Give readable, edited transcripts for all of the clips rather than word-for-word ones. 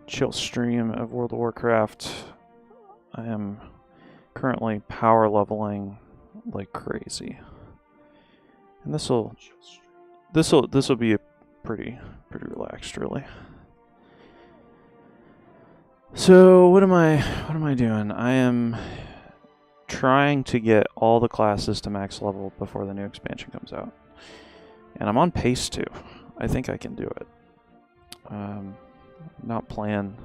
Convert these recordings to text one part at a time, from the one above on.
chill stream of World of Warcraft. I am currently power leveling like crazy, and this will be a pretty relaxed, really. So what am I doing? I am trying to get all the classes to max level before the new expansion comes out, and I'm on pace to. I think I can do it. Not playing.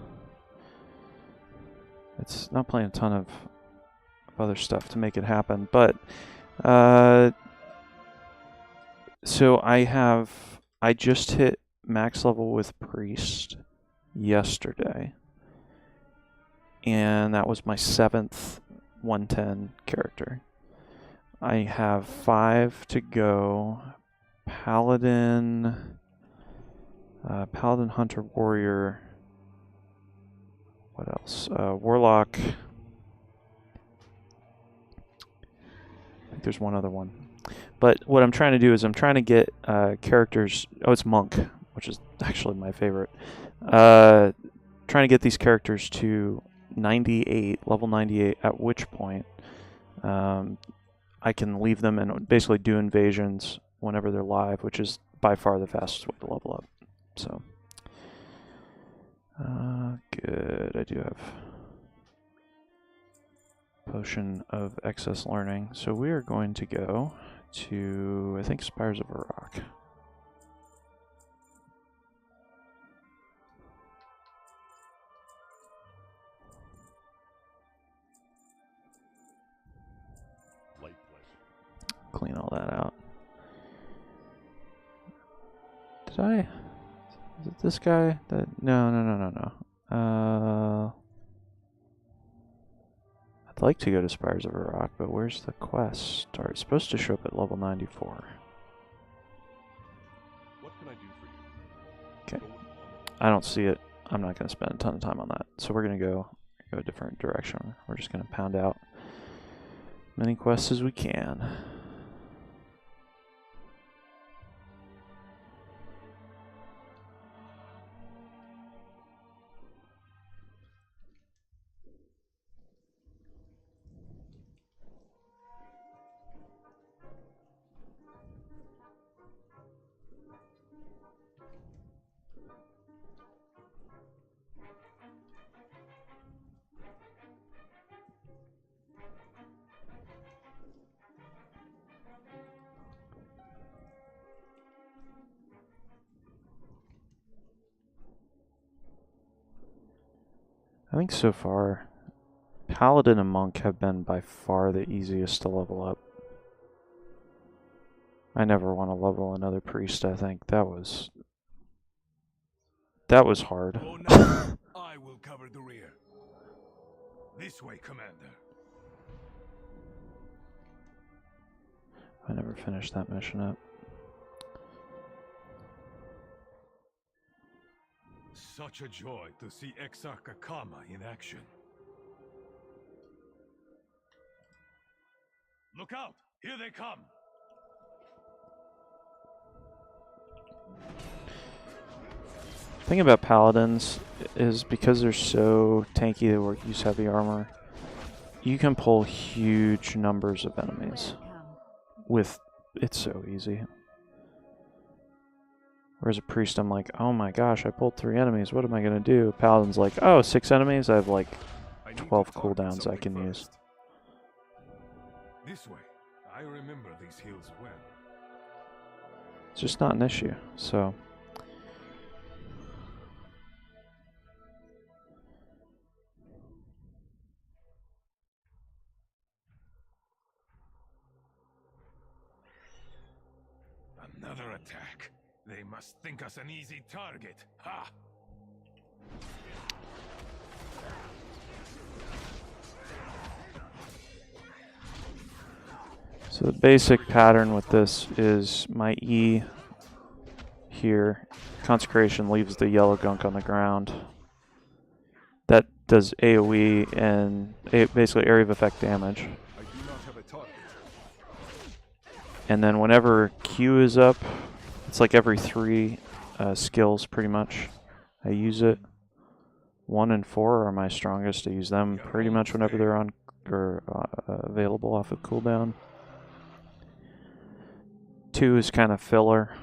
It's not playing a ton of other stuff to make it happen, but so I just hit max level with Priest yesterday, and that was my 7th 110 character. I have 5 to go. Paladin, Hunter, Warrior. What else? Warlock. I think there's one other one. But what I'm trying to do is I'm trying to get characters. Oh, it's Monk, which is actually my favorite. Trying to get these characters to 98, level 98, at which point I can leave them and basically do invasions whenever they're live, which is by far the fastest way to level up. So, good. I do have Potion of Excess Learning. So we are going to go to, I think, Spires of Rock. Clean all that out. Did I? Is it this guy? No. I'd like to go to Spires of Rock, but where's the quest? It's supposed to show up at level 94. What can I do for you? Okay. I don't see it. I'm not going to spend a ton of time on that. So we're going to go a different direction. We're just going to pound out many quests as we can. I think so far, Paladin and Monk have been by far the easiest to level up. I never want to level another Priest, I think. That was hard. Oh, no. I will cover the rear. This way, Commander. I never finished that mission up. Such a joy to see Exarch Akama in action. Look out! Here they come! The thing about Paladins is because they're so tanky, they use heavy armor, you can pull huge numbers of enemies. It's so easy. Whereas a Priest, I'm like, oh my gosh, I pulled 3 enemies. What am I going to do? Paladin's like, oh, 6 enemies? I have like 12 cooldowns I can use. This way. I remember these hills well. It's just not an issue, so. Another attack. They must think us an easy target. Ha! So the basic pattern with this is my E here, Consecration, leaves the yellow gunk on the ground. That does AoE and basically area of effect damage. And then whenever Q is up, it's like every 3 skills pretty much. I use it. 1 and 4 are my strongest. I use them pretty much whenever they're on or available off of cooldown. 2 is kind of filler.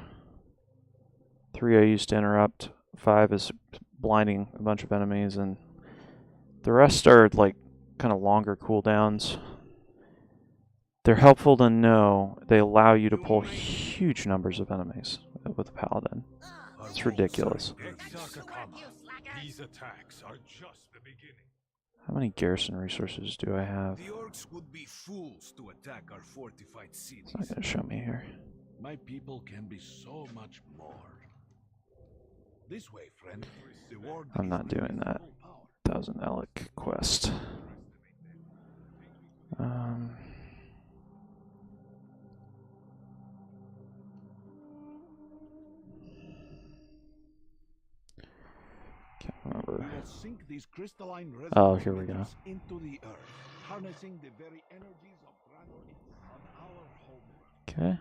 3 I use to interrupt. 5 is blinding a bunch of enemies, and the rest are like kind of longer cooldowns. They're helpful to know. They allow you to pull huge numbers of enemies with a paladin. It's ridiculous. These attacks are just the beginning. How many garrison resources do I have? The orcs would be fools to attack our fortified cities. It's not going to show me here. My people can be so much more. This way, friend. I'm not doing that 1,000 Alec quest. Can't remember. Oh, here we go. Into the earth, harnessing the very energies of Dragon on our homeworld. Okay.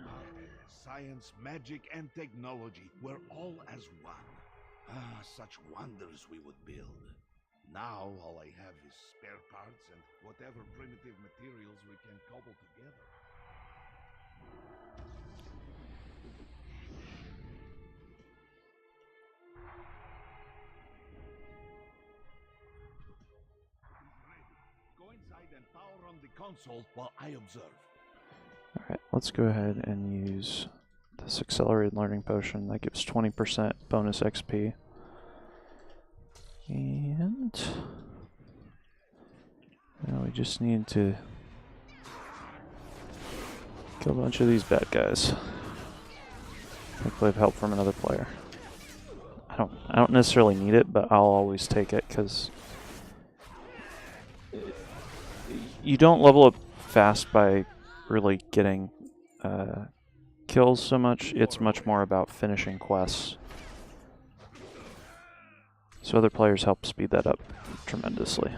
Science, magic, and technology were all as one. Ah, such wonders we would build. Now all I have is spare parts and whatever primitive materials we can cobble together. Go inside and power on the console while I observe. Alright, let's go ahead and use this accelerated learning potion. That gives 20% bonus XP. And now we just need to kill a bunch of these bad guys. Hopefully have help from another player. I don't necessarily need it, but I'll always take it because you don't level up fast by really getting kills so much. It's much more about finishing quests. So other players help speed that up tremendously.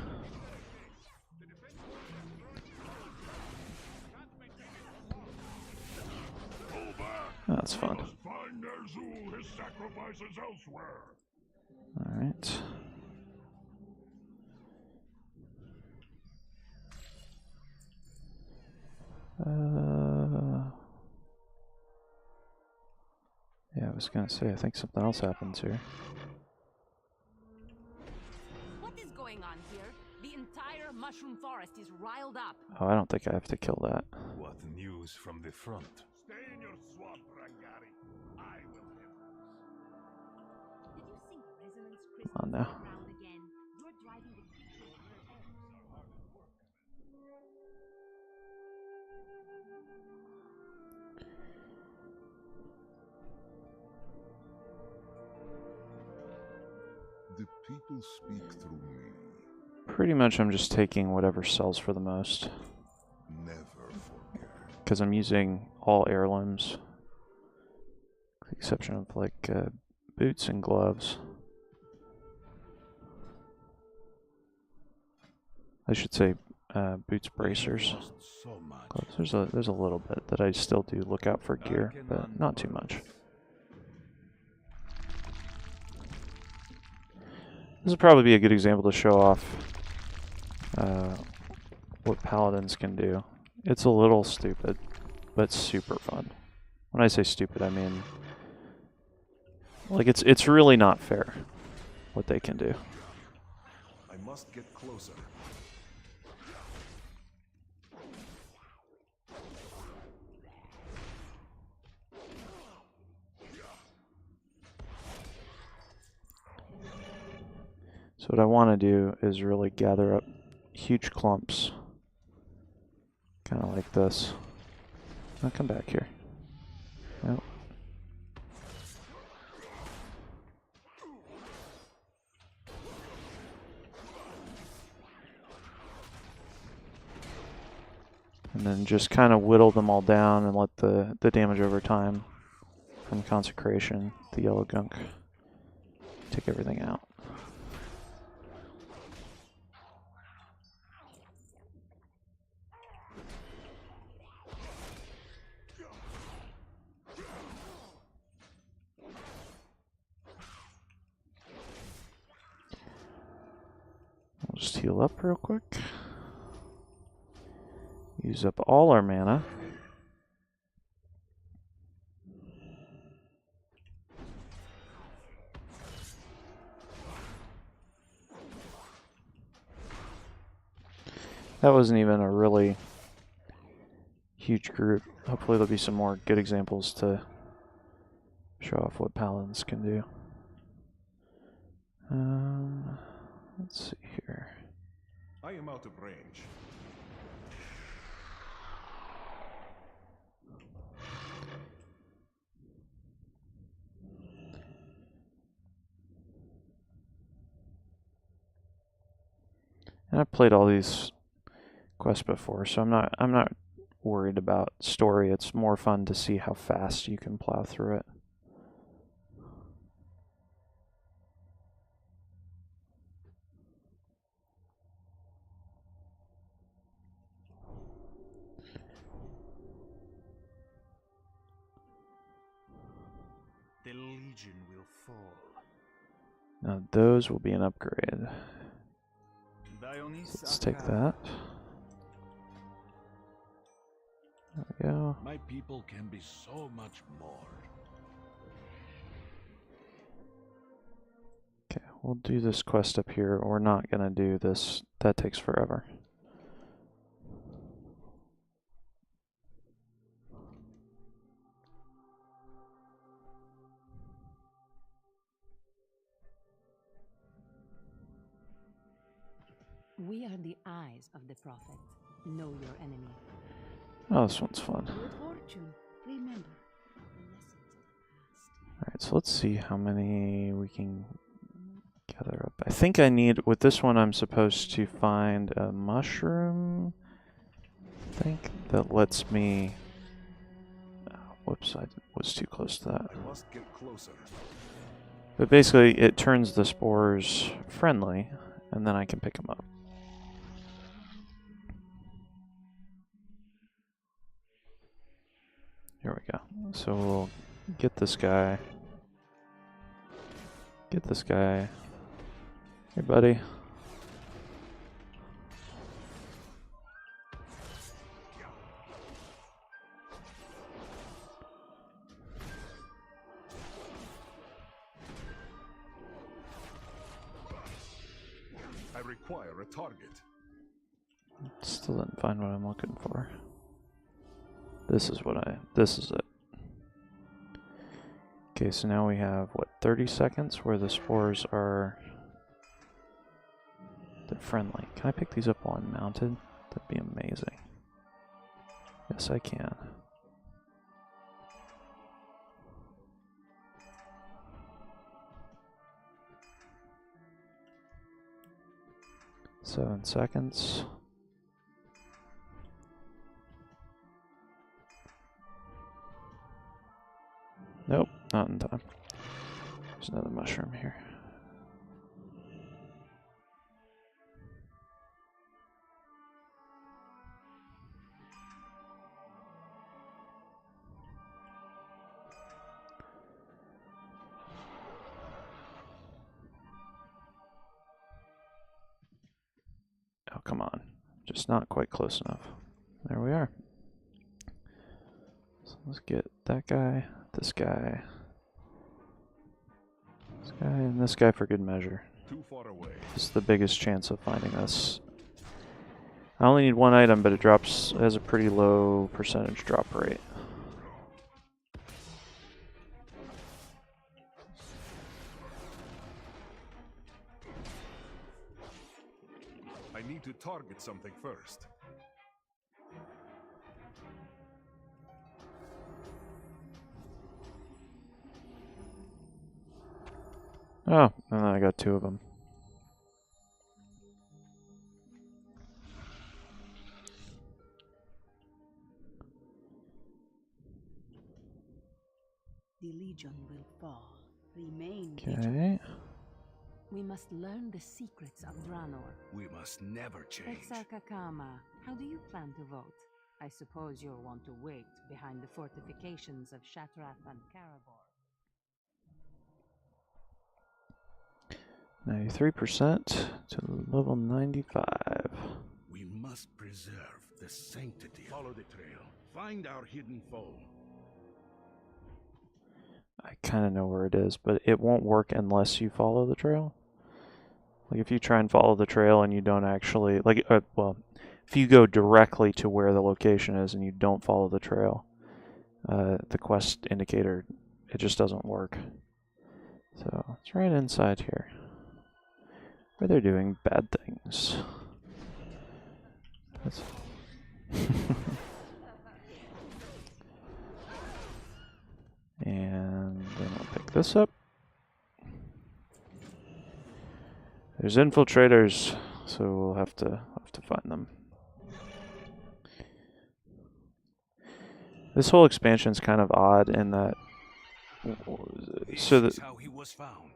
That's fun. Alright. Yeah, I was gonna say, I think something else happens here. What is going on here? The entire mushroom forest is riled up. Oh, I don't think I have to kill that. What news from the front? Stay in your swamp, Rangari. I will handle this. Did you think resonance Come on crystals now. are around again? You're driving the creatures to their ends. The people speak through me. Pretty much I'm just taking whatever sells for the most. Never forget. Because I'm using all heirlooms. With the exception of like boots and gloves. I should say boots, bracers. Lost so much. Gloves. There's a little bit that I still do look out for gear, but not too much. This would probably be a good example to show off what paladins can do. It's a little stupid, but super fun. When I say stupid, I mean like it's really not fair what they can do. I must get closer. So what I want to do is really gather up huge clumps, kind of like this. I'll come back here. Nope. And then just kind of whittle them all down and let the damage over time from consecration, the yellow gunk, take everything out. Just heal up real quick. Use up all our mana. That wasn't even a really huge group. Hopefully there'll be some more good examples to show off what paladins can do. Let's see here. I am out of range. And I've played all these quests before, so I'm not worried about story. It's more fun to see how fast you can plow through it. The Legion will fall. Now those will be an upgrade. Let's take that. There we go. My people can be so much more. Okay, we'll do this quest up here. We're not gonna do this. That takes forever. We are the eyes of the prophet. Know your enemy. Oh, this one's fun. Good fortune. Remember the lessons of the past. Alright, so let's see how many we can gather up. I think I need, with this one, I'm supposed to find a mushroom, I think, that lets me... Oh, whoops, I was too close to that. I must get closer. But basically, it turns the spores friendly, and then I can pick them up. Here we go. So we'll get this guy. Get this guy. Hey, buddy. I require a target. Still didn't find what I'm looking for. This is it. Okay, so now we have, what, 30 seconds where the spores are... They're friendly. Can I pick these up while I'm mounted? That'd be amazing. Yes, I can. Seven seconds. Nope, not in time. There's another mushroom here. Oh, come on. Just not quite close enough. There we are. So let's get that guy, this guy, and this guy for good measure. Too far away. This is the biggest chance of finding us. I only need one item, but it has a pretty low percentage drop rate. I need to target something first. Oh, and then I got two of them. The Legion will fall. Remain Okay. vigilant. We must learn the secrets of Draenor. We must never change. Texarkakama, how do you plan to vote? I suppose you'll want to wait behind the fortifications of Shatrath and Karabor. 93% to level 95. We must preserve the sanctity. Follow the trail. Find our hidden foe. I kind of know where it is, but it won't work unless you follow the trail. Like if you try and follow the trail and you don't actually, like, well, if you go directly to where the location is and you don't follow the trail, the quest indicator, it just doesn't work. So it's right inside here, where they're doing bad things. That's and then I'll pick this up. There's infiltrators, so we'll have to find them. This whole expansion is kind of odd in that. So how he was found.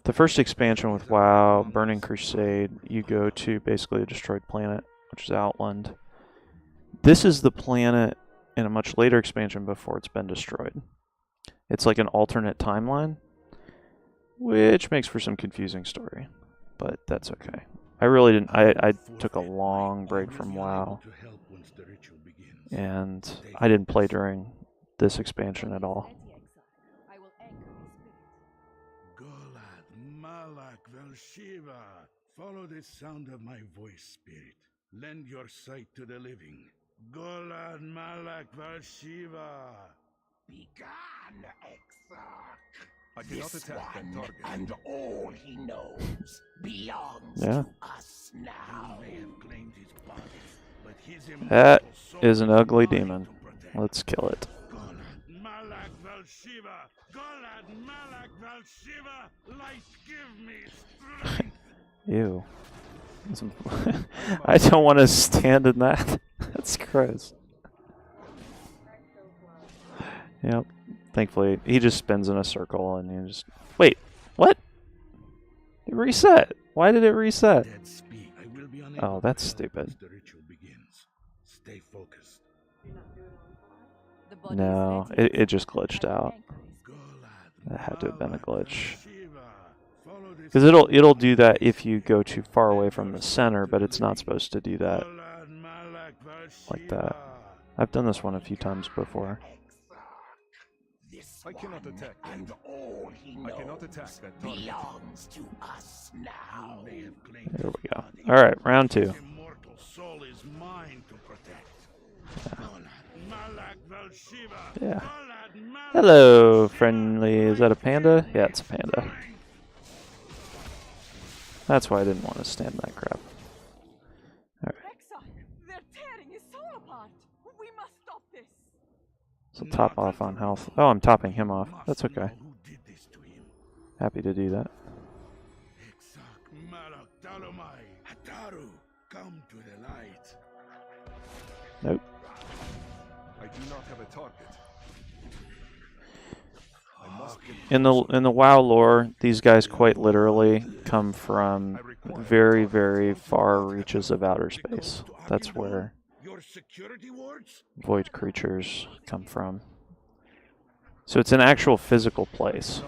The first expansion with WoW, Burning Crusade, you go to basically a destroyed planet, which is Outland. This is the planet in a much later expansion before it's been destroyed. It's like an alternate timeline, which makes for some confusing story, but that's okay. I really didn't. I took a long break from WoW, and I didn't play during this expansion at all. Follow the sound of my voice, spirit. Lend your sight to the living. Golad Malak Valshiva. Begone, Exarch. I cannot attack that target. And all he knows belongs to us now. He may have claimed his body, but his That immortal soul is an ugly mine demon. to protect. Let's kill it. Golad Malak Valshiva. Golad Malak Valshiva. Light, give me strength. Ew. I don't want to stand in that. That's gross. Yep. Thankfully, he just spins in a circle and you just... Wait, what? It reset. Why did it reset? Oh, that's stupid. Stay focused. No, it just glitched out. That had to have been a glitch. Because it'll do that if you go too far away from the center, but it's not supposed to do that like that. I've done this one a few times before. I cannot attack that. And all he knows I cannot attack that target. Belongs to us now. There we go. All right, round 2. Yeah. Hello, friendly. Is that a panda? Yeah, it's a panda. That's why I didn't want to stand that crap. All right. They're tearing his soul apart. We must stop this. So top off on health. Oh, I'm topping him off. That's okay. Happy to do that. Nope. I do not have a target. In the WoW lore, these guys quite literally come from very, very far reaches of outer space. That's where void creatures come from. So it's an actual physical place.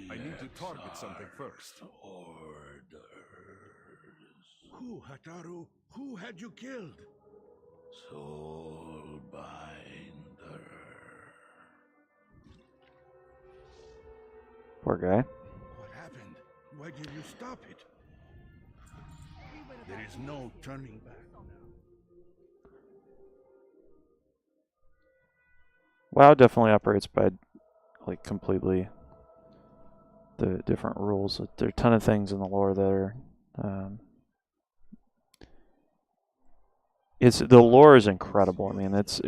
I need to target something first. Who, Hataru? Who had you killed? Soulbinder. Poor guy. What happened? Why did you stop it? There is no turning back now. WoW definitely operates by like completely the different rules. There are a ton of things in the lore that are the lore is incredible. I mean, it's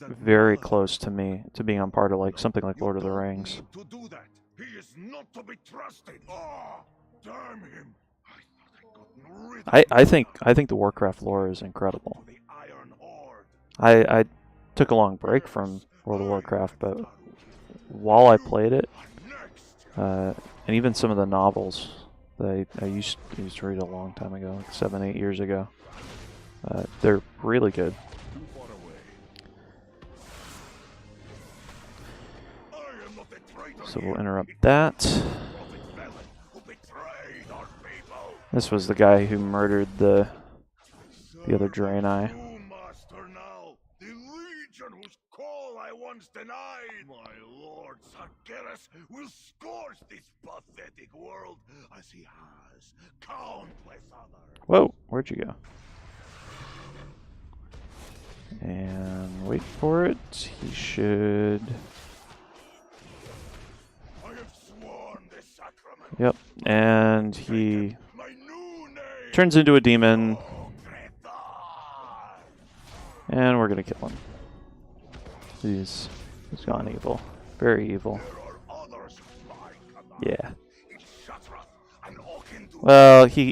very close to me to being on part of like something like Lord of the Rings. To do that, he is not to be trusted. Oh, damn him! I think the Warcraft lore is incredible. I took a long break from World of Warcraft, but while I played it, and even some of the novels that I used to read a long time ago, like 7-8 years ago. They're really good. of the traitor So we'll here. interrupt It that. was the prophet Velen who betrayed our people. This was the guy who murdered the other Draenei. You, master, now. The legion whose call I once denied. My lord Sargeras will scourge this pathetic world as he has countless others. Whoa, where'd you go? And wait for it. He should. I have sworn this sacrament. Yep. And he My new name. turns into a demon. Ogrethar. And we're gonna kill him. He's gone evil. Very evil. There are others who like Kadar. Yeah. It's Shatrath and Oakendu. Well, he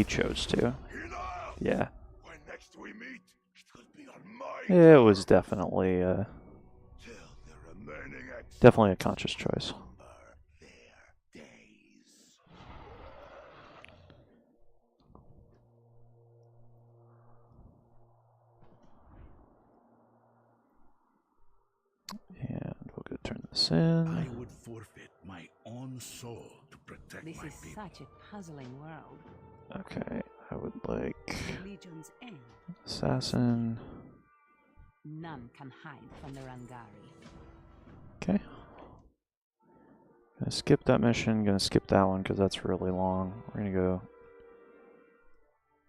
chose to. Enough! Yeah. When next we meet, it could be on my It was definitely till the remaining exiles definitely a conscious choice. number their days. And we'll go turn this in. I would forfeit my own soul to protect This my is people. such a puzzling world. Okay, I would like The Legion's end. assassin. None can hide from the Rangari. Okay. Gonna skip that mission. Gonna skip that one because that's really long. We're gonna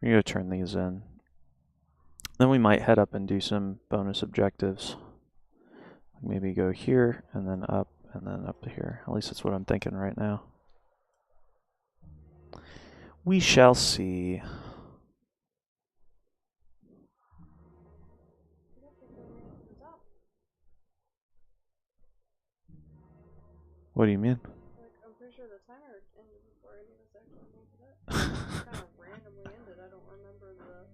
go turn these in. Then we might head up and do some bonus objectives. Maybe go here and then up to here. At least that's what I'm thinking right now. We shall see. What do you mean? Like, I'm pretty sure the timer ended before any of us actually made it up. Kind of randomly ended. I don't remember the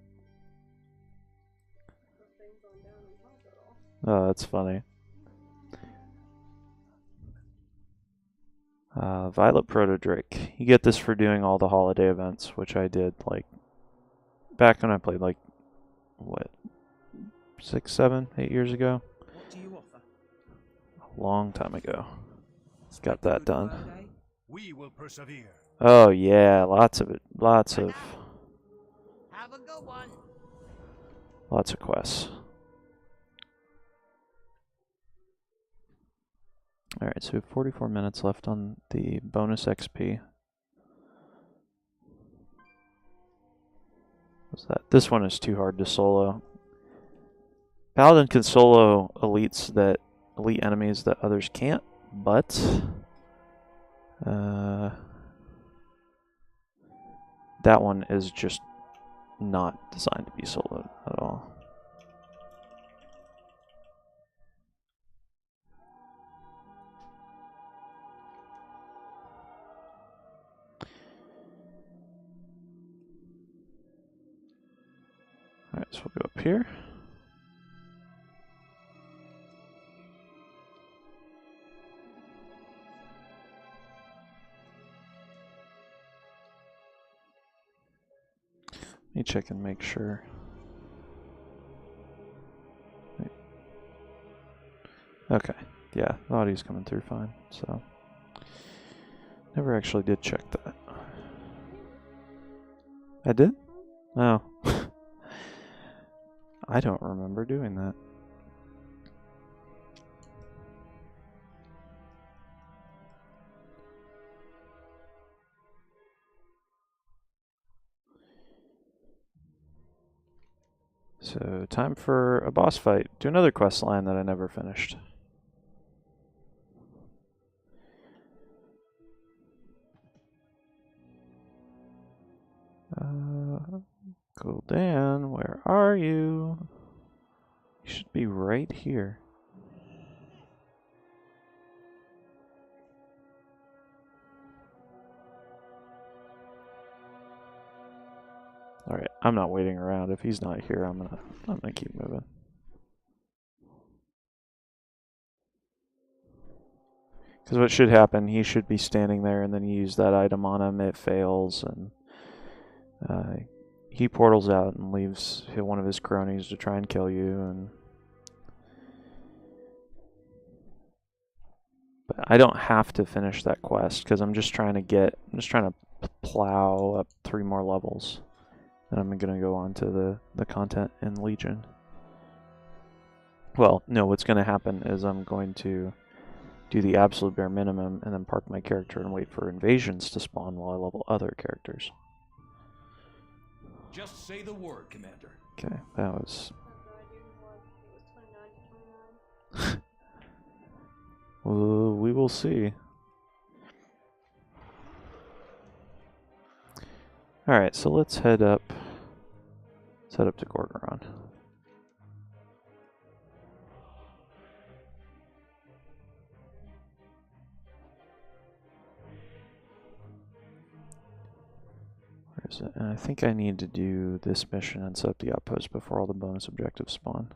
thing going down in top at all. Oh, that's funny. Violet Protodrake. You get this for doing all the holiday events, which I did like back when I played like what 6, 7, 8 years ago. What do you offer? A long time ago. Got that done. We will persevere. Oh yeah, lots of it. Lots of Have a good one. quests. Alright, so we have 44 minutes left on the bonus XP. What's that? This one is too hard to solo. Paladin can solo elite enemies that others can't, but that one is just not designed to be soloed at all. Alright, so we'll go up here. Let me check and make sure. Wait. Okay, yeah, the audio's coming through fine, so. Never actually did check that. I did? Oh. I don't remember doing that. So, time for a boss fight. Do another quest line that I never finished. Gul'dan, where are you? You should be right here. Alright, I'm not waiting around. If he's not here, I'm gonna keep moving. Because what should happen, he should be standing there and then you use that item on him, it fails, and he portals out and leaves one of his cronies to try and kill you. But I don't have to finish that quest because I'm just trying to plow up 3 more levels. Then I'm going to go on to the content in Legion. Well, no, what's going to happen is I'm going to do the absolute bare minimum and then park my character and wait for invasions to spawn while I level other characters. Just say the word, Commander. Okay, that was... I have no idea what. It was 29 to 29. Well, we will see. Alright, so let's head up. Let's head up to Gorgoron. Where is it? And I think I need to do this mission and set up the outpost before all the bonus objectives spawn.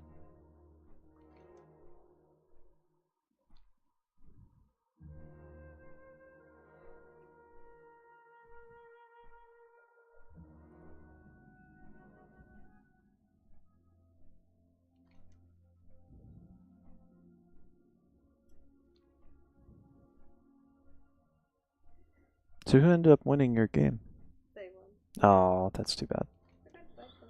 So who ended up winning your game? They won. Oh, that's too bad. I could expect them.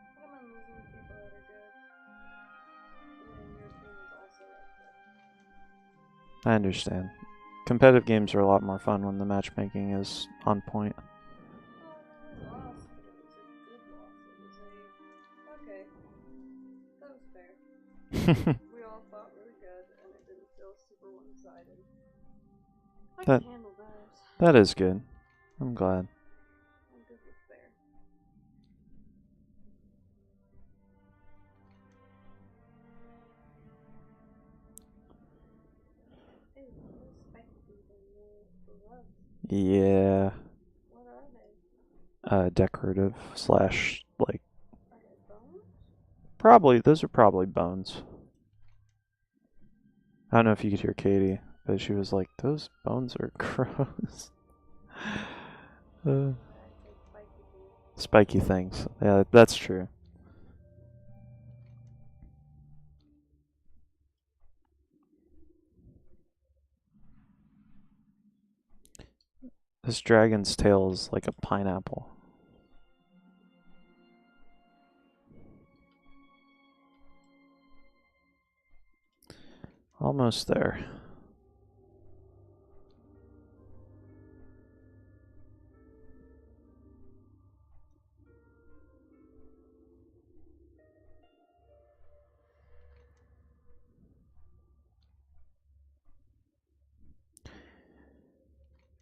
I don't mind losing to people that are good. And then your team is also like that. I understand. Competitive games are a lot more fun when the matchmaking is on point. Well, I lost, but it was a good loss. It was a... Okay. That was fair. We all fought really good, and it didn't feel super one-sided. I That- can handle that. That is good. I'm glad. I'm good with fair. Hey, those spiky things on the rugs. Yeah. What are they? Decorative slash, like, Are they bones? probably, those are probably bones. I don't know if you could hear Katie, but she was like, those bones are gross. I say spiky things. Spiky things. Yeah, that's true. This dragon's tail is like a pineapple. Almost there.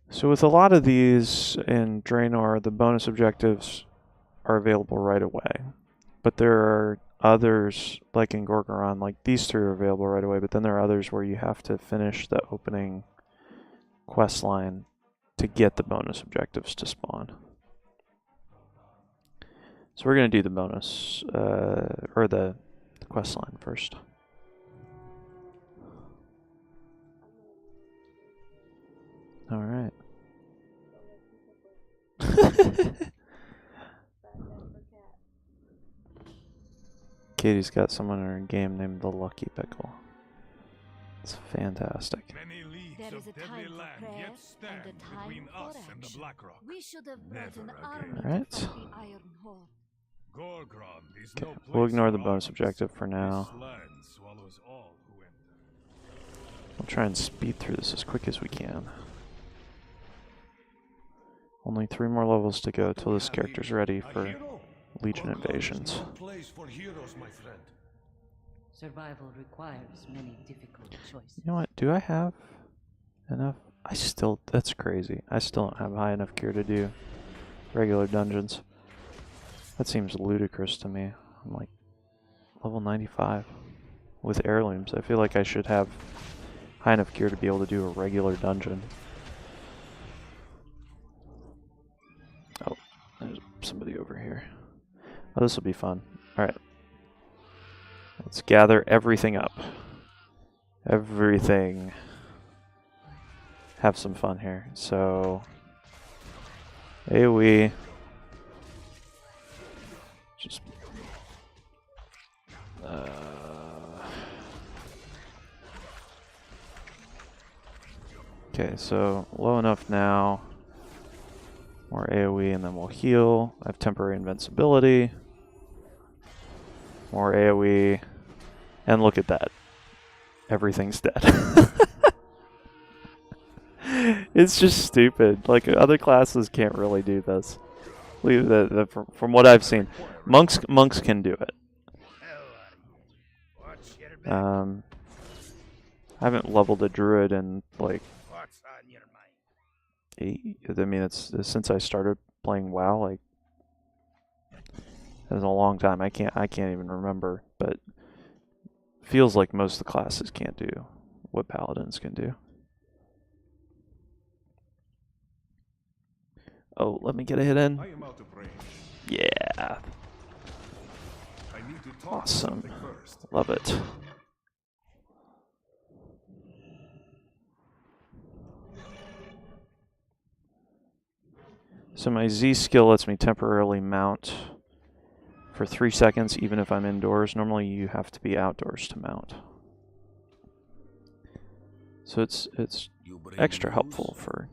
So with a lot of these in Draenor, the bonus objectives are available right away. But there are others, like in Gorgoron, like these 3 are available right away, but then there are others where you have to finish the opening quest line to get the bonus objectives to spawn. So we're going to do the bonus, or the quest line first. Alright. Katie's got someone in her game named the Lucky Pickle. It's fantastic. Many leagues There is of a deadly time for land prayer yet and stand a time between for us and the action. Blackrock. We should have brought an Never army again. to Alright. fight the Iron Horde. Gorgrond is Okay, no place we'll ignore for the bonus armies. objective for now. This land swallows all who enter. We'll try and speed through this as quick as we can. Only 3 more levels to go till this character's ready for Legion invasions. No place for heroes, my friend. Survival requires many difficult choices. You know what? Do I have enough? That's crazy. I still don't have high enough gear to do regular dungeons. That seems ludicrous to me. I'm like level 95 with heirlooms. I feel like I should have high enough gear to be able to do a regular dungeon. Oh, there's somebody over here. Oh, this will be fun. Alright. Let's gather everything up. Everything. Have some fun here. So, AoE. Just Okay, so low enough now. More AoE and then we'll heal. I have temporary invincibility. More AoE. And look at that. Everything's dead. It's just stupid. Like, other classes can't really do this. From what I've seen. Monks can do it. I haven't leveled a druid in, like, I mean, it's since I started playing WoW, like, it was a long time. I can't even remember, but feels like most of the classes can't do what paladins can do. Oh, let me get a hit in. I am out of range. Yeah. I need to talk Awesome. something first. Love it. So my Z skill lets me temporarily mount for 3 seconds, even if I'm indoors. Normally you have to be outdoors to mount. So it's extra helpful for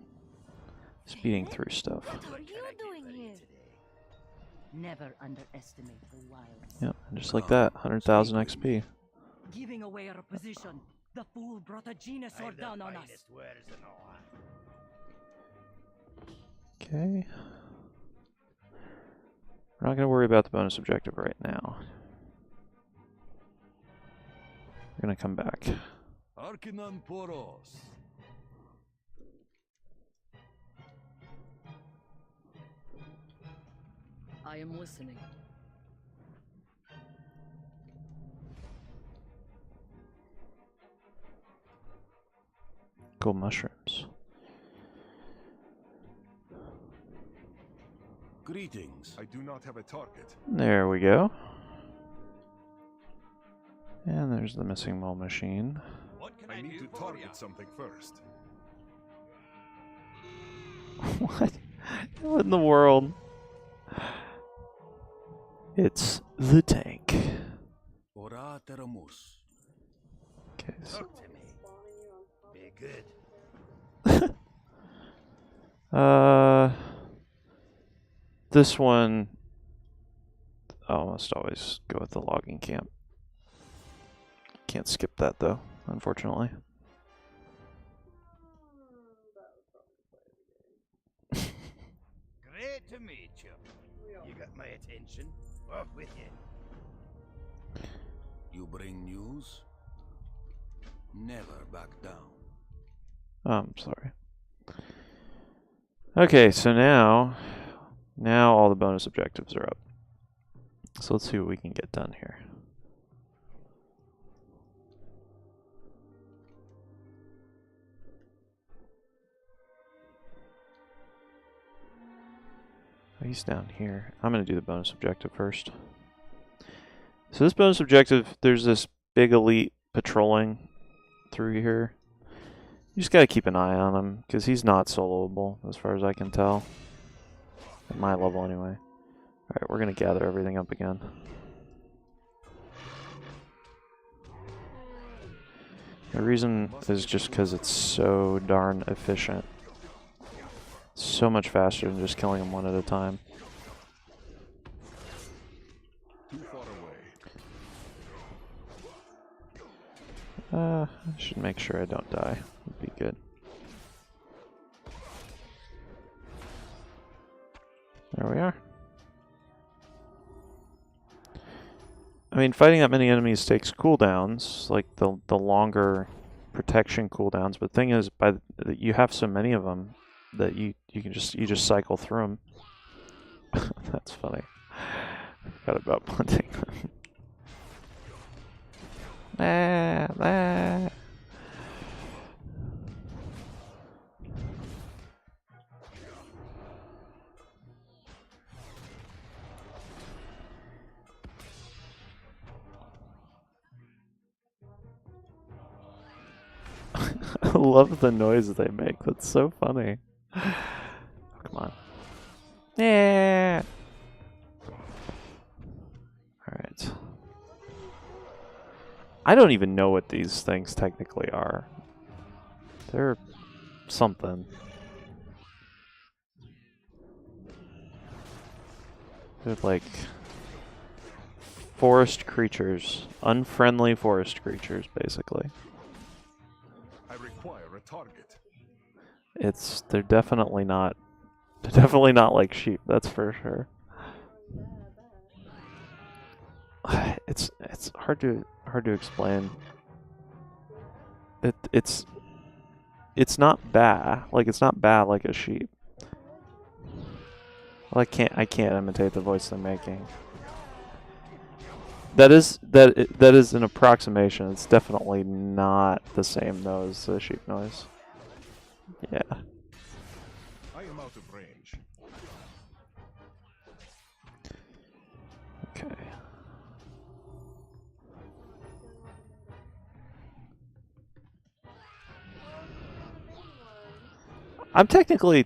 speeding through stuff. What are you doing here? Never underestimate the wild. Yep, and just like that, 100,000 XP. Giving away our position. The fool brought a Genosaur down on us. Okay. We're not going to worry about the bonus objective right now. We're going to come back. Arcanon Poros. I am listening. Gold mushrooms. Greetings. I do not have a target. There we go. And there's the missing mole machine. What can I need to target something first. What? What in the world? It's the tank. Ora teramus. Okay. So Be good. this one, I almost always go with the logging camp. Can't skip that though, unfortunately. Great to meet you. You got my attention. Off with you. You bring news? Never back down. I'm sorry. Okay, so now all the bonus objectives are up. So let's see what we can get done here. Oh, he's down here. I'm going to do the bonus objective first. So this bonus objective, there's this big elite patrolling through here. You just got to keep an eye on him, because he's not soloable, as far as I can tell. At my level, anyway. Alright, we're going to gather everything up again. The reason is just because it's so darn efficient. So much faster than just killing them one at a time. Too far away. I should make sure I don't die. Would be good. There we are. I mean, fighting that many enemies takes cooldowns, like the longer protection cooldowns. But the thing is, you have so many of them that you just cycle through them. That's funny. I forgot about punting. I love the noise they make. That's so funny. Oh, come on. Yeah. Alright. I don't even know what these things technically are. They're something. They're like forest creatures, unfriendly forest creatures, basically. I require a target. They're definitely not. They're definitely not like sheep. That's for sure. It's hard to explain. It's not bad. Like it's not bad like a sheep. Well, I can't imitate the voice they're making. That is an approximation. It's definitely not the same though as the sheep noise. Yeah. I am out of range. Okay. I'm technically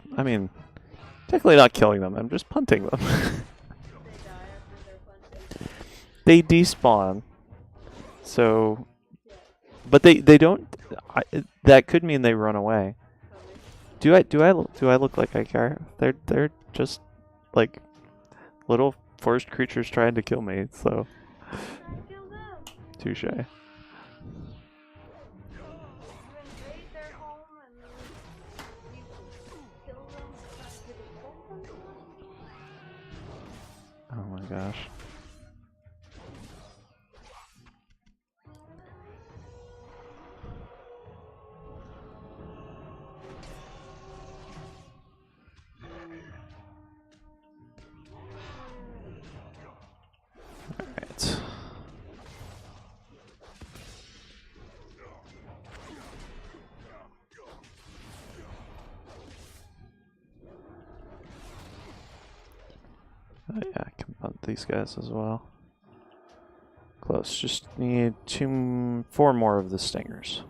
not killing them. I'm just punting them. They despawn. So, but they don't. That could mean they run away. Do I look like I care? They're just like little forest creatures trying to kill me. So, touche. Oh my gosh. Alright. Oh yeah, I can punt these guys as well. Close. Just need 4 more of the stingers.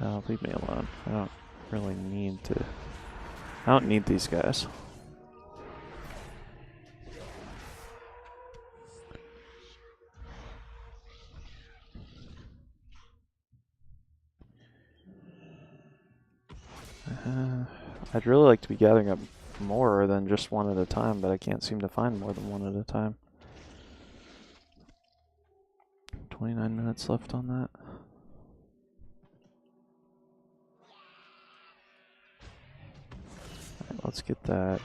Oh, leave me alone. I don't really need to. I don't need these guys. I'd really like to be gathering up more than just one at a time, but I can't seem to find more than one at a time. 29 minutes left on that. Alright, let's get that.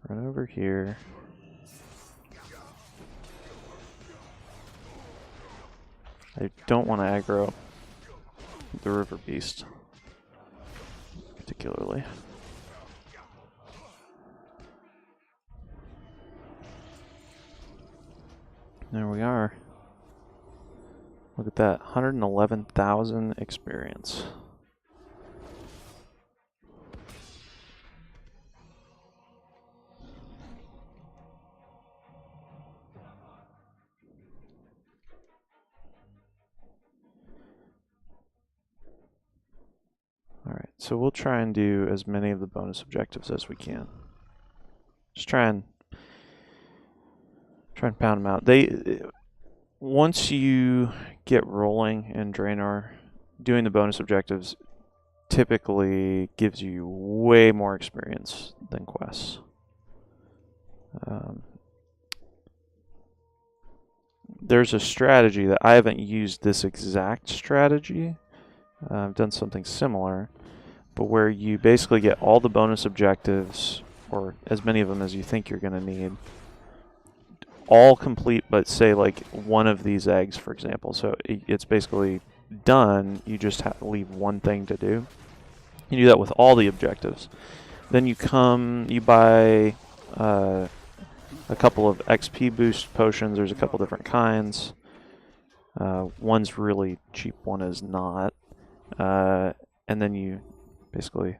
Run over here. I don't want to aggro the river beast particularly. There we are. Look at that, 111,000 experience. Alright, so we'll try and do as many of the bonus objectives as we can. Just try and pound them out. Once you get rolling in Draenor, doing the bonus objectives typically gives you way more experience than quests. There's a strategy that I haven't used this exact strategy. I've done something similar, but where you basically get all the bonus objectives, or as many of them as you think you're going to need, all complete, but say like one of these eggs, for example. So it's basically done. You just have to leave one thing to do. You do that with all the objectives. Then you buy a couple of XP boost potions. There's a couple different kinds. One's really cheap, one is not. And then you basically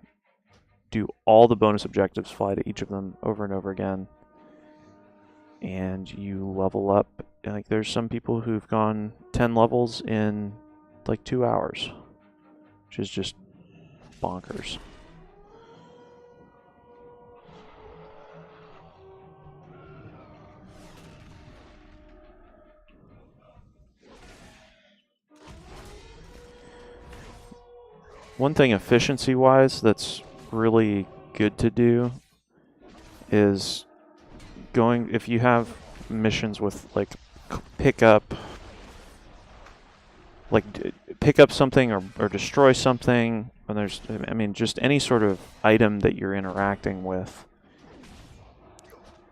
do all the bonus objectives, fly to each of them over and over again, and you level up. Like, there's some people who've gone 10 levels in like 2 hours, which is just bonkers. One thing efficiency-wise that's really good to do is going, if you have missions with like pick up something or destroy something, and there's, I mean, just any sort of item that you're interacting with,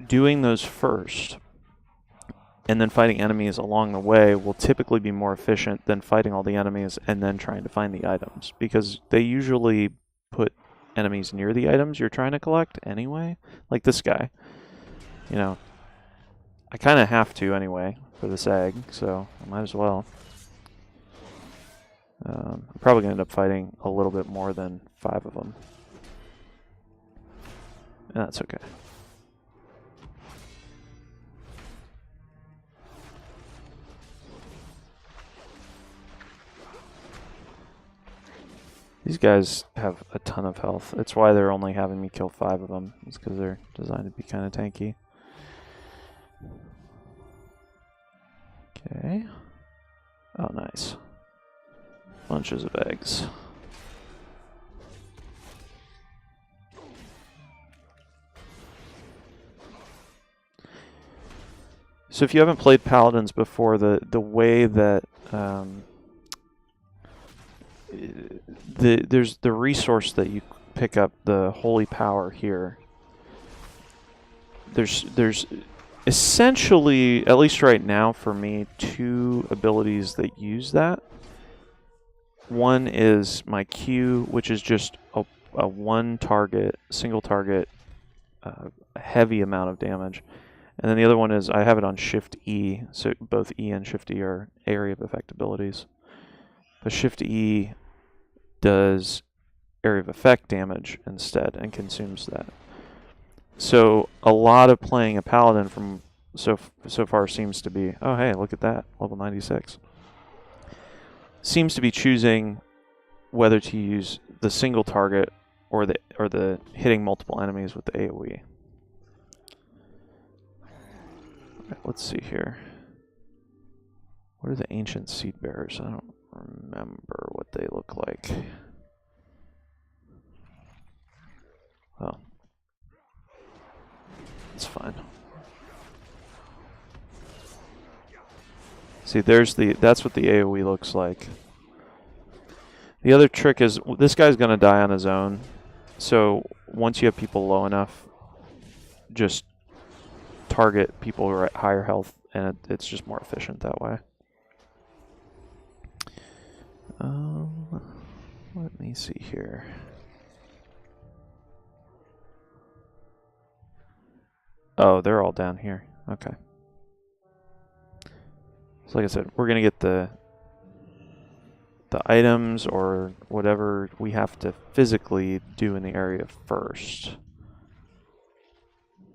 doing those first and then fighting enemies along the way will typically be more efficient than fighting all the enemies and then trying to find the items, because they usually put enemies near the items you're trying to collect anyway. Like this guy, you know, I kind of have to anyway for this egg, so I might as well. I'm probably going to end up fighting a little bit more than 5 of them. And that's okay. These guys have a ton of health. It's why they're only having me kill 5 of them. It's because they're designed to be kind of tanky. Okay. Oh, nice. Bunches of eggs. So if you haven't played Paladins before, the way that there's the resource that you pick up, the holy power here. There's essentially, at least right now for me, 2 abilities that use that. One is my Q, which is just a one target, single target, heavy amount of damage. And then the other one is I have it on Shift E, so both E and Shift E are area of effect abilities. But Shift E does area of effect damage instead and consumes that. So a lot of playing a paladin from so far seems to be, oh hey, look at that, level 96. Seems to be choosing whether to use the single target or the hitting multiple enemies with the AoE. Right, let's see here. What are the ancient seed bearers? I don't remember what they look like. Well, it's fine. See, that's what the AoE looks like. The other trick is this guy's going to die on his own. So once you have people low enough, just target people who are at higher health, and it's just more efficient that way. Let me see here. Oh, they're all down here. Okay. So like I said, we're going to get the items or whatever we have to physically do in the area first.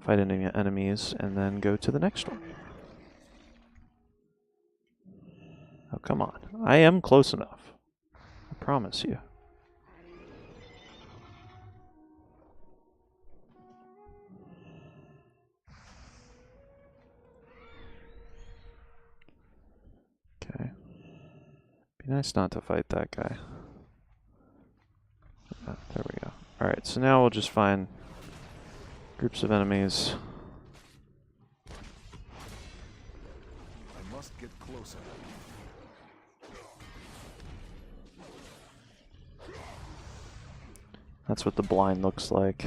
Fight any enemies, and then go to the next one. Oh, come on. I am close enough. I promise you. Okay. Be nice not to fight that guy. Oh, there we go. Alright, so now we'll just find groups of enemies. I must get closer. That's what the blind looks like.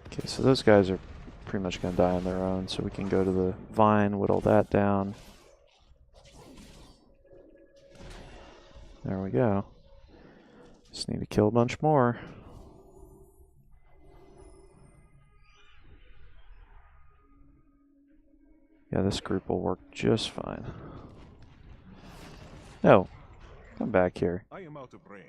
Okay, so those guys are pretty much going to die on their own, so we can go to the vine, whittle that down. There we go. Just need to kill a bunch more. Yeah, this group will work just fine. No, come back here. I am out of range.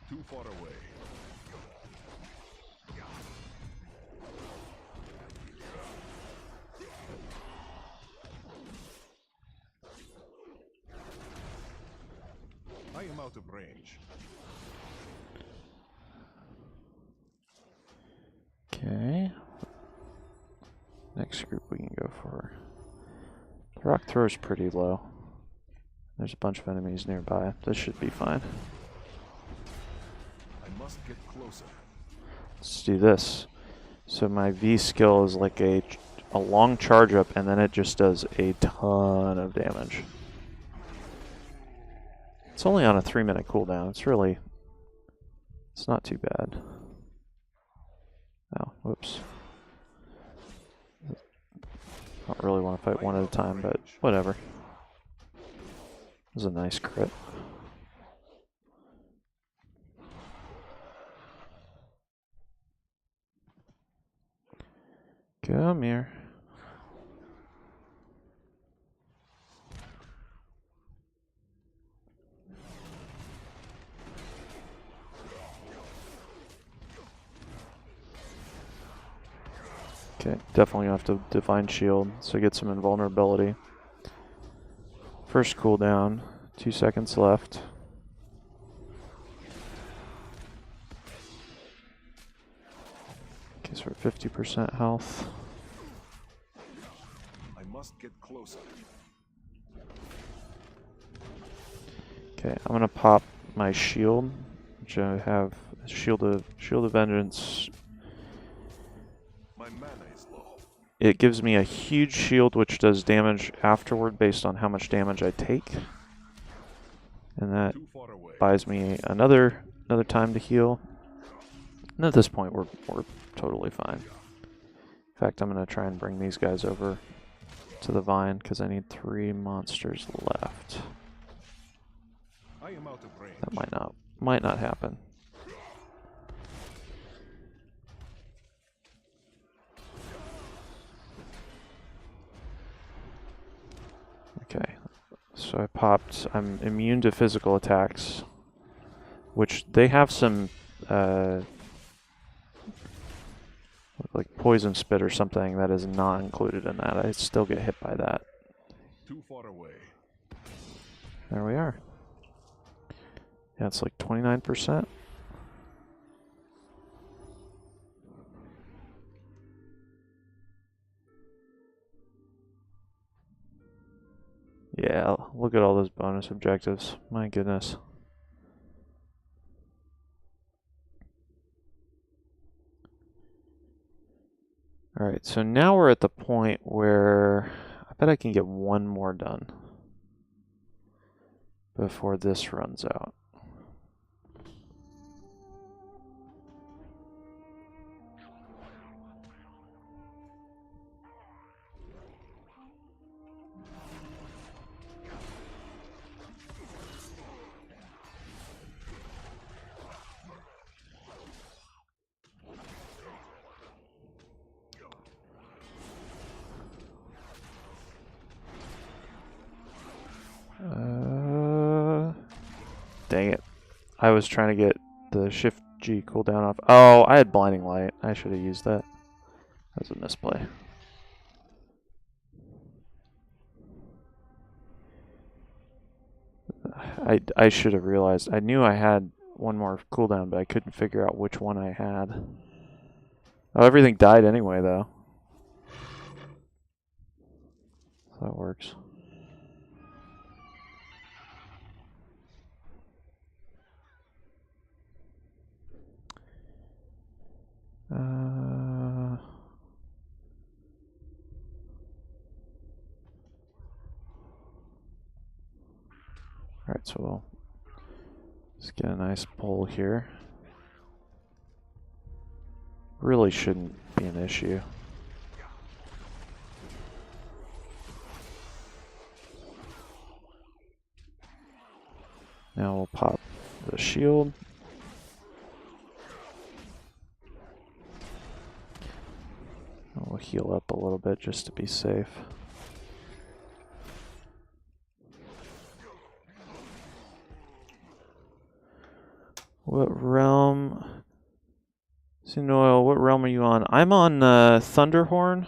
Too far away. I am out of range. Okay, Next group we can go for. The rock thrower is pretty low. There's a bunch of enemies nearby. This should be fine. I must get closer. Let's do this. So my V skill is like a long charge up, and then it just does a ton of damage. It's only on a 3-minute cooldown. It's not too bad. Oh, whoops. Don't really want to fight one at a time, but whatever. It was a nice crit. Come here. Okay, definitely have to Divine Shield, so get some invulnerability. First cooldown, 2 seconds left. Okay, so we're 50% health. I must get closer. Okay, I'm gonna pop my shield, which I have Shield of Vengeance. My mana is low. It gives me a huge shield which does damage afterward based on how much damage I take. And that Too far away. buys me another time to heal. And at this point we're totally fine. In fact, I'm gonna try and bring these guys over to the vine because I need 3 monsters left. I am out of range. That might not happen. Okay, so I popped. I'm immune to physical attacks, which they have some like poison spit or something that is not included in that. I still get hit by that. Too far away. There we are. Yeah, it's like 29%. Yeah, look at all those bonus objectives. My goodness. Alright, so now we're at the point where I bet I can get one more done before this runs out. Dang it. I was trying to get the Shift G cooldown off. Oh, I had Blinding Light. I should have used that. That was a misplay. I should have realized. I knew I had one more cooldown, but I couldn't figure out which one I had. Oh, everything died anyway, though. So that works. Alright, so we'll just get a nice pull here. Really shouldn't be an issue. Now we'll pop the shield. We'll heal up a little bit just to be safe. What realm? Sinoil, what realm are you on? I'm on Thunderhorn.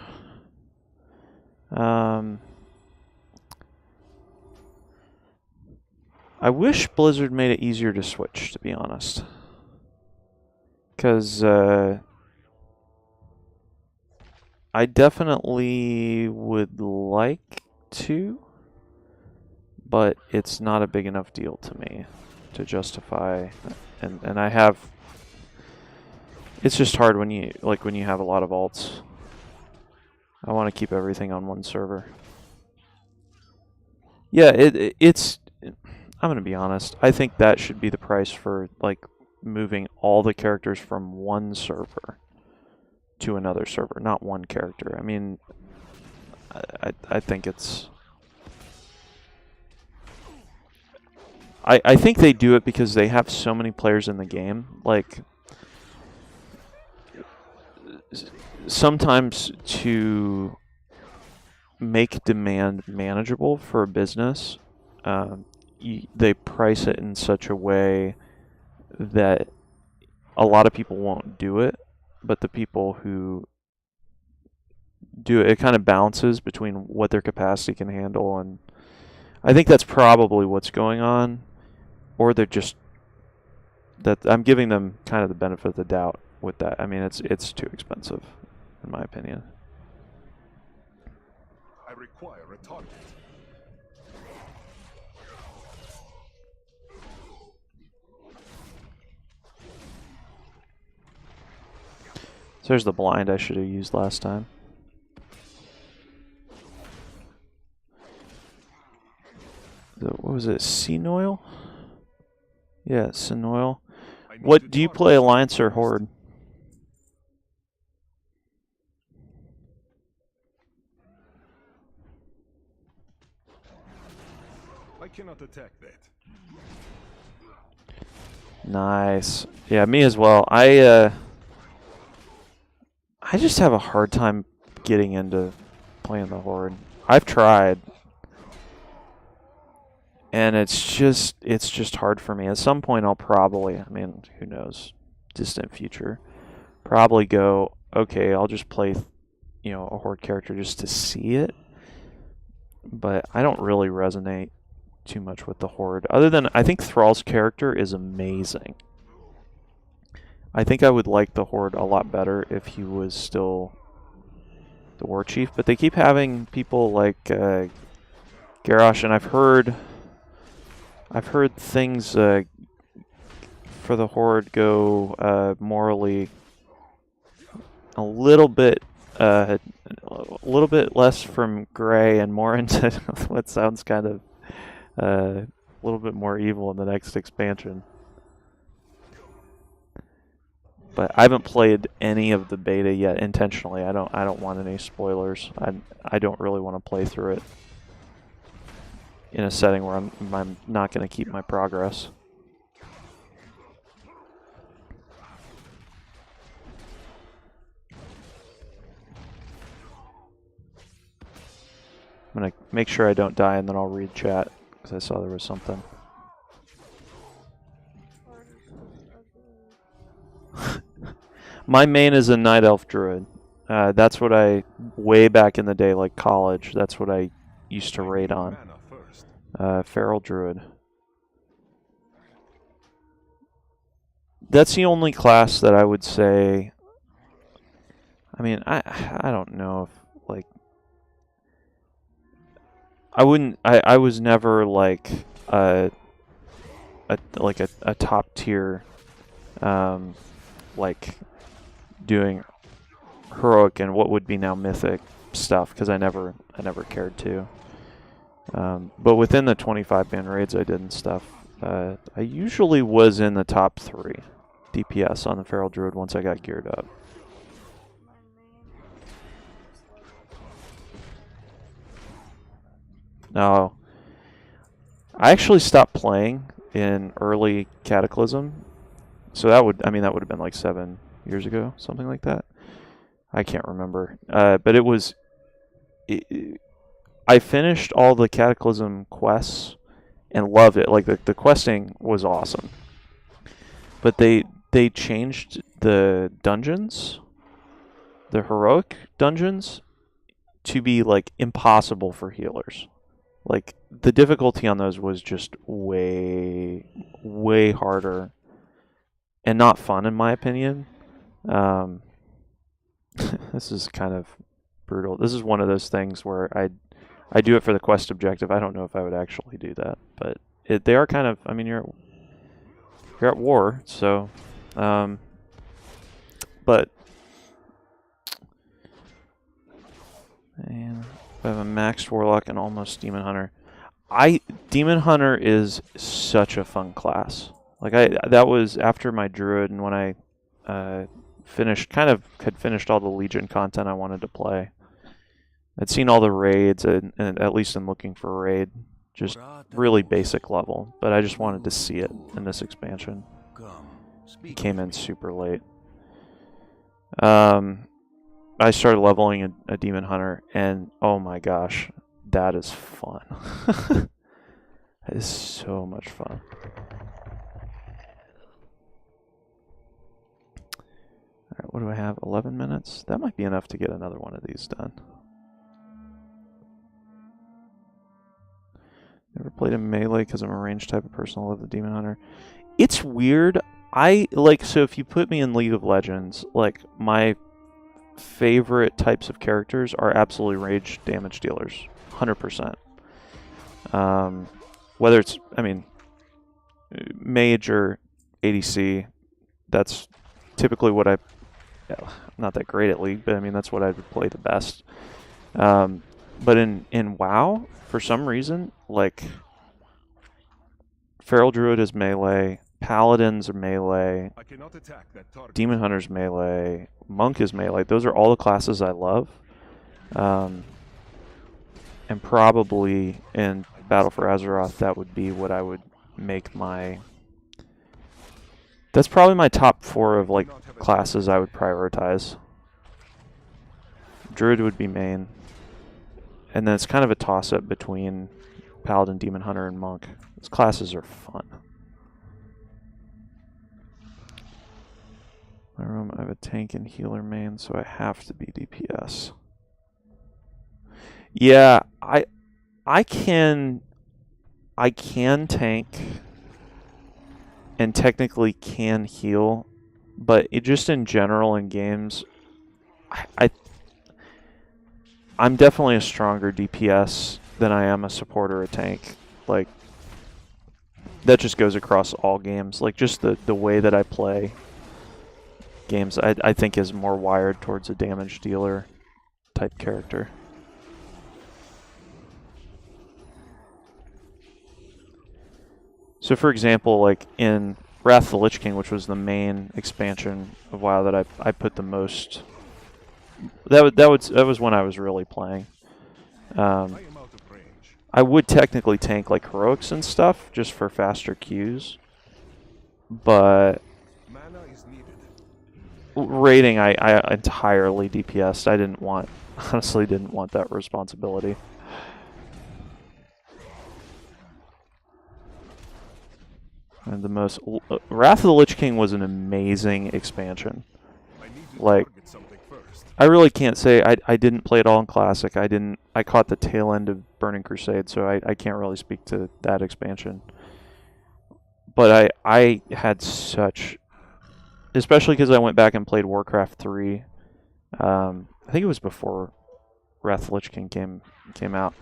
I wish Blizzard made it easier to switch, to be honest. Because I definitely would like to, but it's not a big enough deal to me to justify. And I have. It's just hard when you have a lot of alts. I want to keep everything on one server. Yeah, it's. I'm gonna be honest. I think that should be the price for like moving all the characters from one server to another server, not one character. I mean, I think it's. I think they do it because they have so many players in the game. Like, sometimes to make demand manageable for a business, they price it in such a way that a lot of people won't do it, but the people who do it, it kind of balances between what their capacity can handle, and I think that's probably what's going on, or they're just that I'm giving them kind of the benefit of the doubt with that. I mean, it's too expensive, in my opinion. I require a target. So there's the blind I should have used last time. What was it? Sinoil? Yeah, Sinoil. What do you play, Alliance or Horde? I cannot attack that. Nice. Yeah, me as well. I just have a hard time getting into playing the Horde. I've tried, and it's just hard for me. At some point, I'll probably, I mean, who knows, distant future, probably go, okay, I'll just play, a Horde character just to see it. But I don't really resonate too much with the Horde. Other than, I think Thrall's character is amazing. I think I would like the Horde a lot better if he was still the War Chief. But they keep having people like Garrosh, and I've heard things for the Horde go morally a little bit less from gray and more into what sounds kind of a little bit more evil in the next expansion. But I haven't played any of the beta yet intentionally. I don't want any spoilers. I don't really want to play through it in a setting where I'm not going to keep my progress. I'm going to make sure I don't die, and then I'll read chat, because I saw there was something. My main is a Night Elf Druid. That's what way back in the day, like college, that's what I used to raid on. Feral Druid. That's the only class that I would say, I mean, I don't know if, like, I was never like a top tier, like doing heroic and what would be now mythic stuff, because I never cared to. But within the 25-man raids I did and stuff, I usually was in the top 3 DPS on the Feral Druid once I got geared up. No, I actually stopped playing in early Cataclysm, so that would have been like 7 years ago, something like that. I can't remember, but it was. I finished all the Cataclysm quests and loved it. Like the questing was awesome, but they changed the dungeons, the heroic dungeons, to be like impossible for healers. Like the difficulty on those was just way harder and not fun in my opinion. This is kind of brutal. This is one of those things where I do it for the quest objective. I don't know if I would actually do that, but they are kind of. I mean, you're at war, so. But and I have a maxed warlock and almost demon hunter. Demon hunter is such a fun class. Like that was after my druid, and when I had finished all the Legion content I wanted to play. I'd seen all the raids, and at least I'm looking for a raid, just really basic level. But I just wanted to see it in this expansion. It came in super late. I started leveling a demon hunter, and oh my gosh, that is fun. That is so much fun. Alright, what do I have? 11 minutes? That might be enough to get another one of these done. Never played a melee because I'm a ranged type of person. I love the demon hunter. It's weird. So if you put me in League of Legends, like, my favorite types of characters are absolutely ranged damage dealers. 100%. Whether it's, mage or ADC, that's typically what I'm not that great at League, but that's what I would play the best. But in WoW, for some reason, like, Feral Druid is melee, Paladins are melee, Demon Hunter's melee, Monk is melee. Those are all the classes I love. And probably in Battle for Azeroth, that would be what I would make my... That's probably my top 4 of, like, classes I would prioritize. Druid would be main. And then it's kind of a toss-up between Paladin, Demon Hunter, and Monk. Those classes are fun. My room, I have a tank and healer main, so I have to be DPS. Yeah, I can tank and technically can heal, but just in general in games, I'm definitely a stronger DPS than I am a support or a tank. Like, that just goes across all games. Like, just the way that I play games, I think is more wired towards a damage dealer type character. So for example, like in Wrath of the Lich King, which was the main expansion of WoW that I put the most, that was when I was really playing. I would technically tank like heroics and stuff just for faster queues, but raiding I entirely DPS'd. I honestly didn't want that responsibility. And Wrath of the Lich King was an amazing expansion. Like, I really can't say I didn't play it all in Classic. I caught the tail end of Burning Crusade, so I can't really speak to that expansion. But I had such, especially because I went back and played Warcraft 3. I think it was before Wrath of the Lich King came out,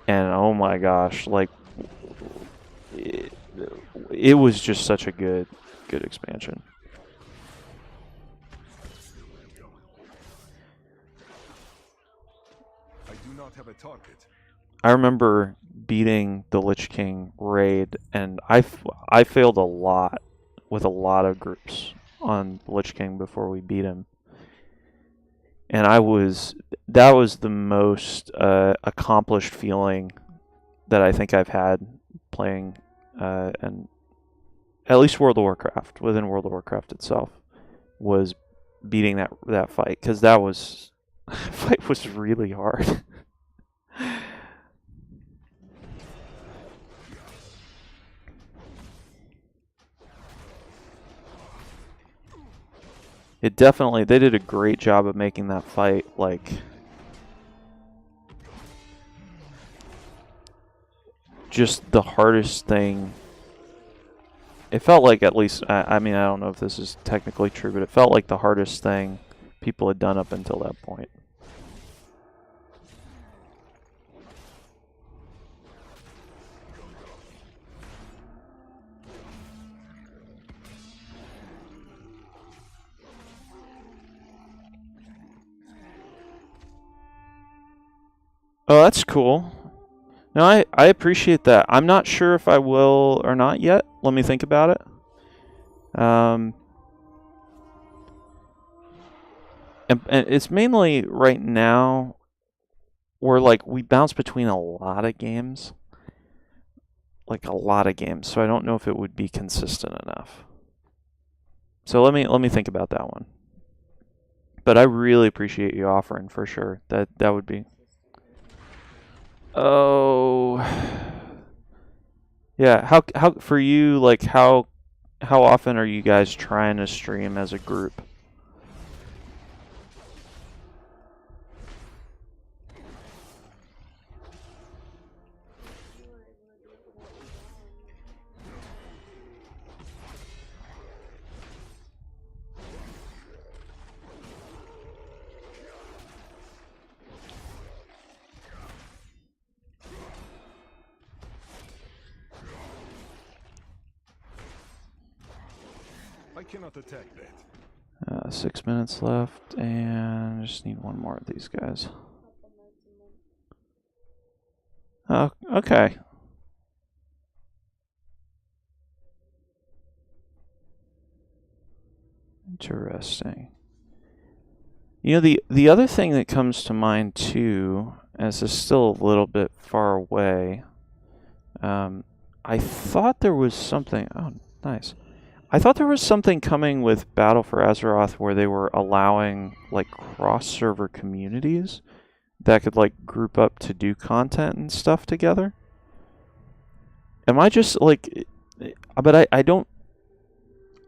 and oh my gosh, like, it was just such a good expansion. I do not have a target. I remember beating the Lich King raid, and I failed a lot with a lot of groups on Lich King before we beat him. And that was the most accomplished feeling that I think I've had playing, and at least World of Warcraft, within World of Warcraft itself, was beating that fight, because that fight was really hard. They did a great job of making that fight, like, just the hardest thing. It felt like, at least, I don't know if this is technically true, but it felt like the hardest thing people had done up until that point. Oh, that's cool. No, I appreciate that. I'm not sure if I will or not yet. Let me think about it. And it's mainly right now where like we bounce between a lot of games. Like a lot of games, so I don't know if it would be consistent enough. So let me think about that one. But I really appreciate you offering for sure. That would be. Oh. Yeah, how for you, like how often are you guys trying to stream as a group? I cannot attack that. 6 minutes left, and I just need one more of these guys. Oh, okay. Interesting. You know, the other thing that comes to mind too, as it's still a little bit far away, I thought there was something. Oh, nice. I thought there was something coming with Battle for Azeroth where they were allowing like cross-server communities that could like group up to do content and stuff together. Am I just like, but I don't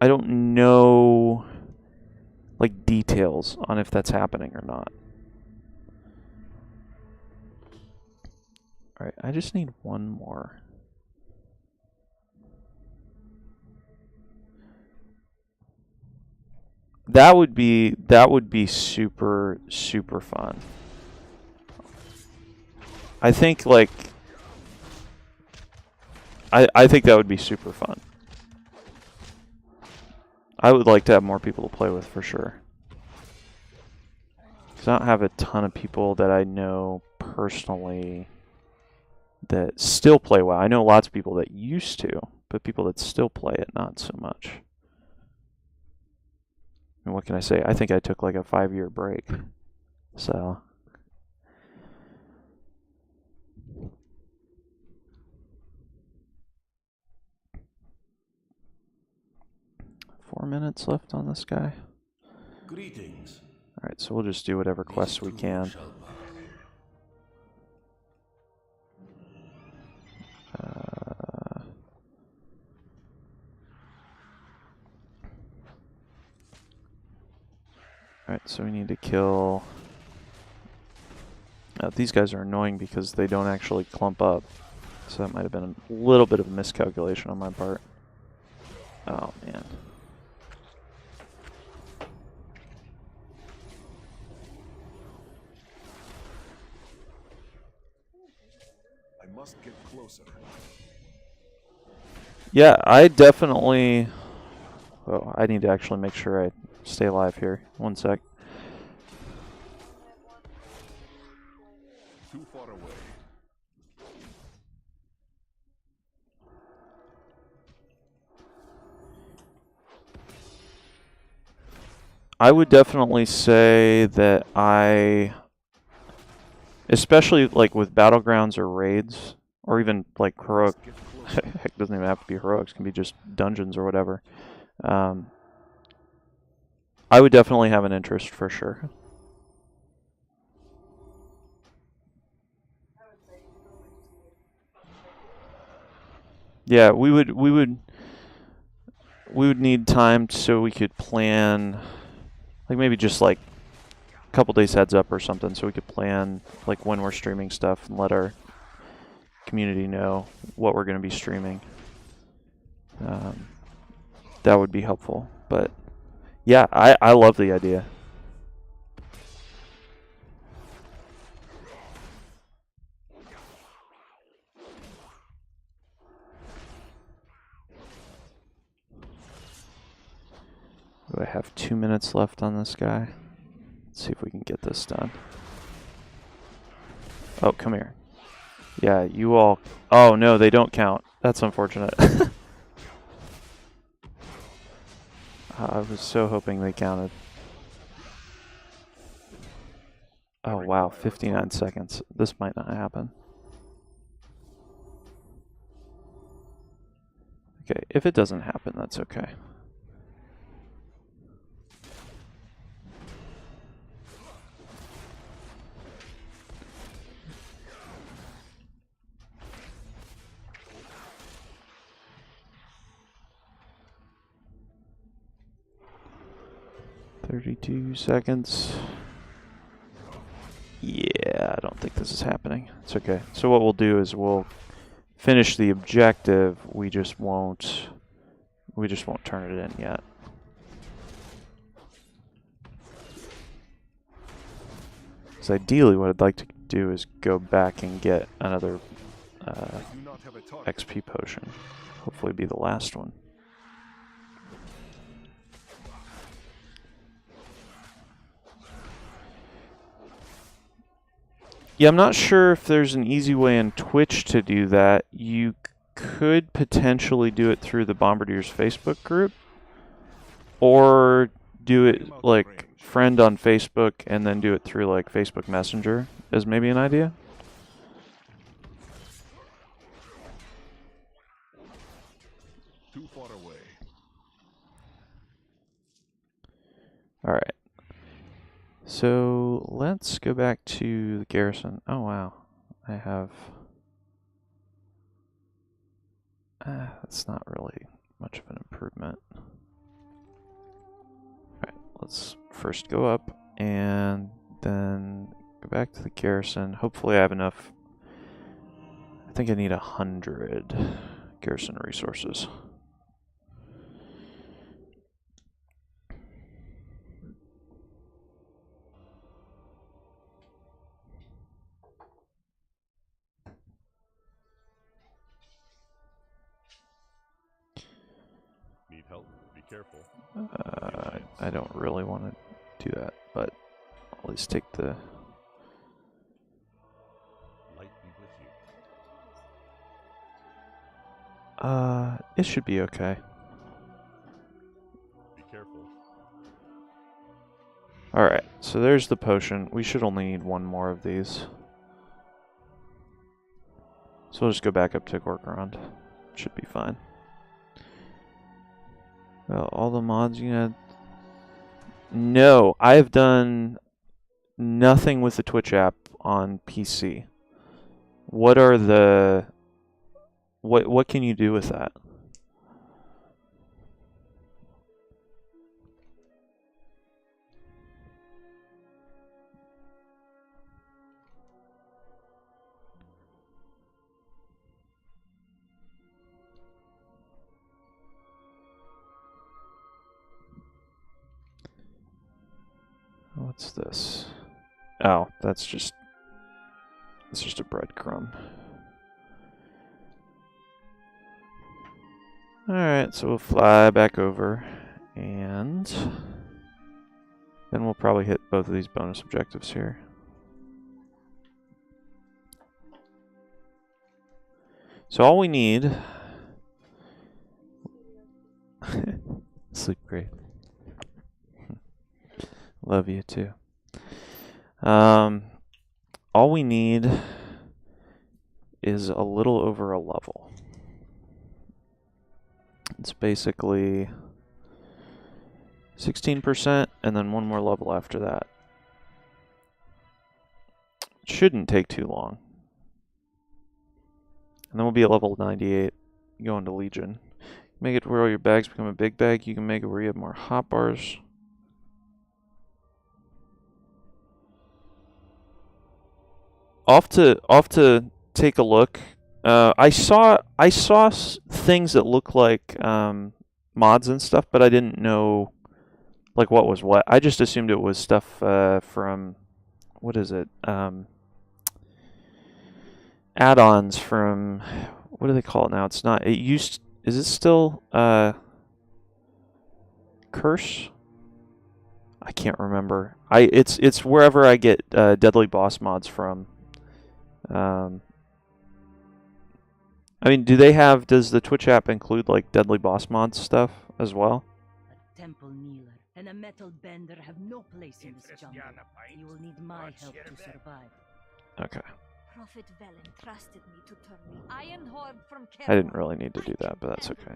know like details on if that's happening or not. All right, I just need one more. That would be super fun. I think like I think that would be super fun. I would like to have more people to play with for sure. 'Cause I don't have a ton of people that I know personally that still play WoW. I know lots of people that used to, but people that still play it, not so much. And what can I say? I think I took like a 5-year break. So. Four minutes left on this guy. Greetings. Alright, so we'll just do whatever quests we can. Alright, so we need to kill... these guys are annoying because they don't actually clump up. So that might have been a little bit of a miscalculation on my part. Oh, man. I must get closer. Yeah, I definitely... Oh, I need to actually make sure I stay alive here. One sec. Too far away. I would definitely say that especially like with battlegrounds or raids, or even like heroic, heck, it doesn't even have to be heroics, it can be just dungeons or whatever. I would definitely have an interest for sure. Yeah, we would need time so we could plan, like maybe just like a couple days heads up or something, so we could plan like when we're streaming stuff and let our community know what we're going to be streaming. That would be helpful. But yeah, I love the idea. Do I have 2 minutes left on this guy? Let's see if we can get this done. Oh, come here. Yeah, you all... Oh, no, they don't count. That's unfortunate. I was so hoping they counted. Oh, wow, 59 seconds. This might not happen. Okay, if it doesn't happen, that's okay. $32 seconds. Yeah, I don't think this is happening. It's okay. So what we'll do is we'll finish the objective. We just won't turn it in yet. So ideally what I'd like to do is go back and get another XP potion. Hopefully be the last one. Yeah, I'm not sure if there's an easy way in Twitch to do that. You could potentially do it through the Bombardiers Facebook group, or do it like friend on Facebook and then do it through like Facebook Messenger is maybe an idea. Too far away. All right. So let's go back to the garrison. Oh wow, I have. That's not really much of an improvement. Alright, let's first go up and then go back to the garrison. Hopefully I have enough. I think I need 100 garrison resources. Need help? Be careful. I don't really want to do that, but I'll at least take the... Light be with you. It should be okay. Be careful. Alright, so there's the potion. We should only need one more of these. So we'll just go back up to Gorkrond. Should be fine. Well, all the mods you had... No, I've done nothing with the Twitch app on PC. What are the... What can you do with that? What's this? Oh, that's just a breadcrumb. Alright, so we'll fly back over, and then we'll probably hit both of these bonus objectives here. So all we need... Sleep great. Love you too. All we need is a little over a level. It's basically 16% and then one more level after that. It shouldn't take too long. And then we'll be at level 98, go into Legion. Make it where all your bags become a big bag. You can make it where you have more hot bars. Off to take a look. I saw things that look like mods and stuff, but I didn't know like what was what. I just assumed it was stuff from what is it? Add-ons from what do they call it now? It's not. It used. Is it still Curse? I can't remember. It's wherever I get Deadly Boss mods from. I mean, does the Twitch app include like deadly boss mods stuff as well? A temple kneeler and a metal bender have no place in this jungle. You will need my help to survive. Okay. Prophet Velen trusted me to turn the Iron Horde from I didn't really need to do that, but that's okay.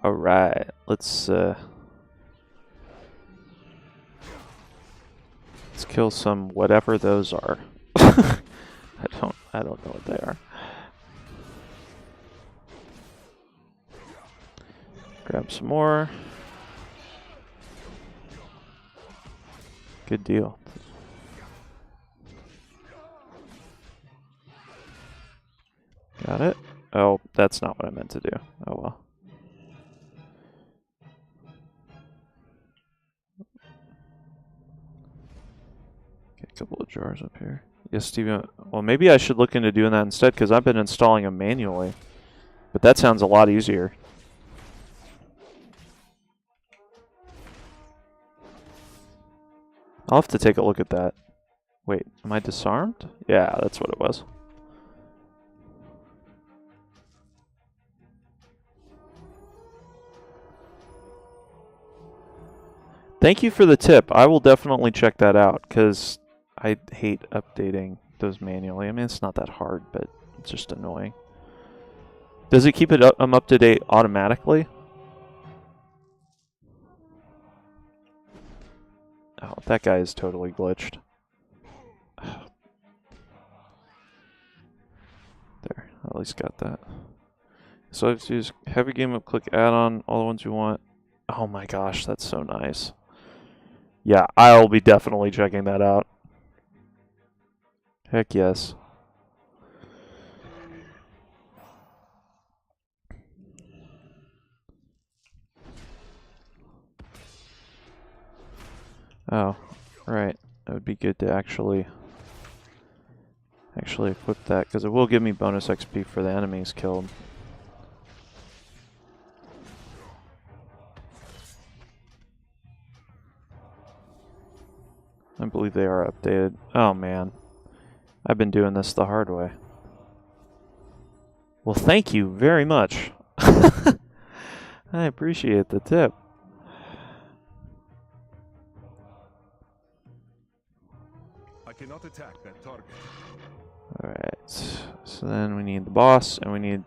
All right, let's kill some whatever those are. I don't know what they are. Grab some more. Good deal. Got it. Oh, that's not what I meant to do. Oh well. Okay, a couple of jars up here. Yes, Steven. Well, maybe I should look into doing that instead because I've been installing them manually. But that sounds a lot easier. I'll have to take a look at that. Wait, am I disarmed? Yeah, that's what it was. Thank you for the tip. I will definitely check that out because I hate updating those manually. I mean, it's not that hard, but it's just annoying. Does it keep it up to date automatically? Oh, that guy is totally glitched. There, at least got that. So let's use heavy game up, click add-on, all the ones you want. Oh my gosh, that's so nice. Yeah, I'll be definitely checking that out. Heck yes. Oh, right. That would be good to actually equip that because it will give me bonus XP for the enemies killed. I believe they are updated. Oh man, I've been doing this the hard way. Well, thank you very much. I appreciate the tip. I cannot attack that target. Alright, so then we need the boss, and we need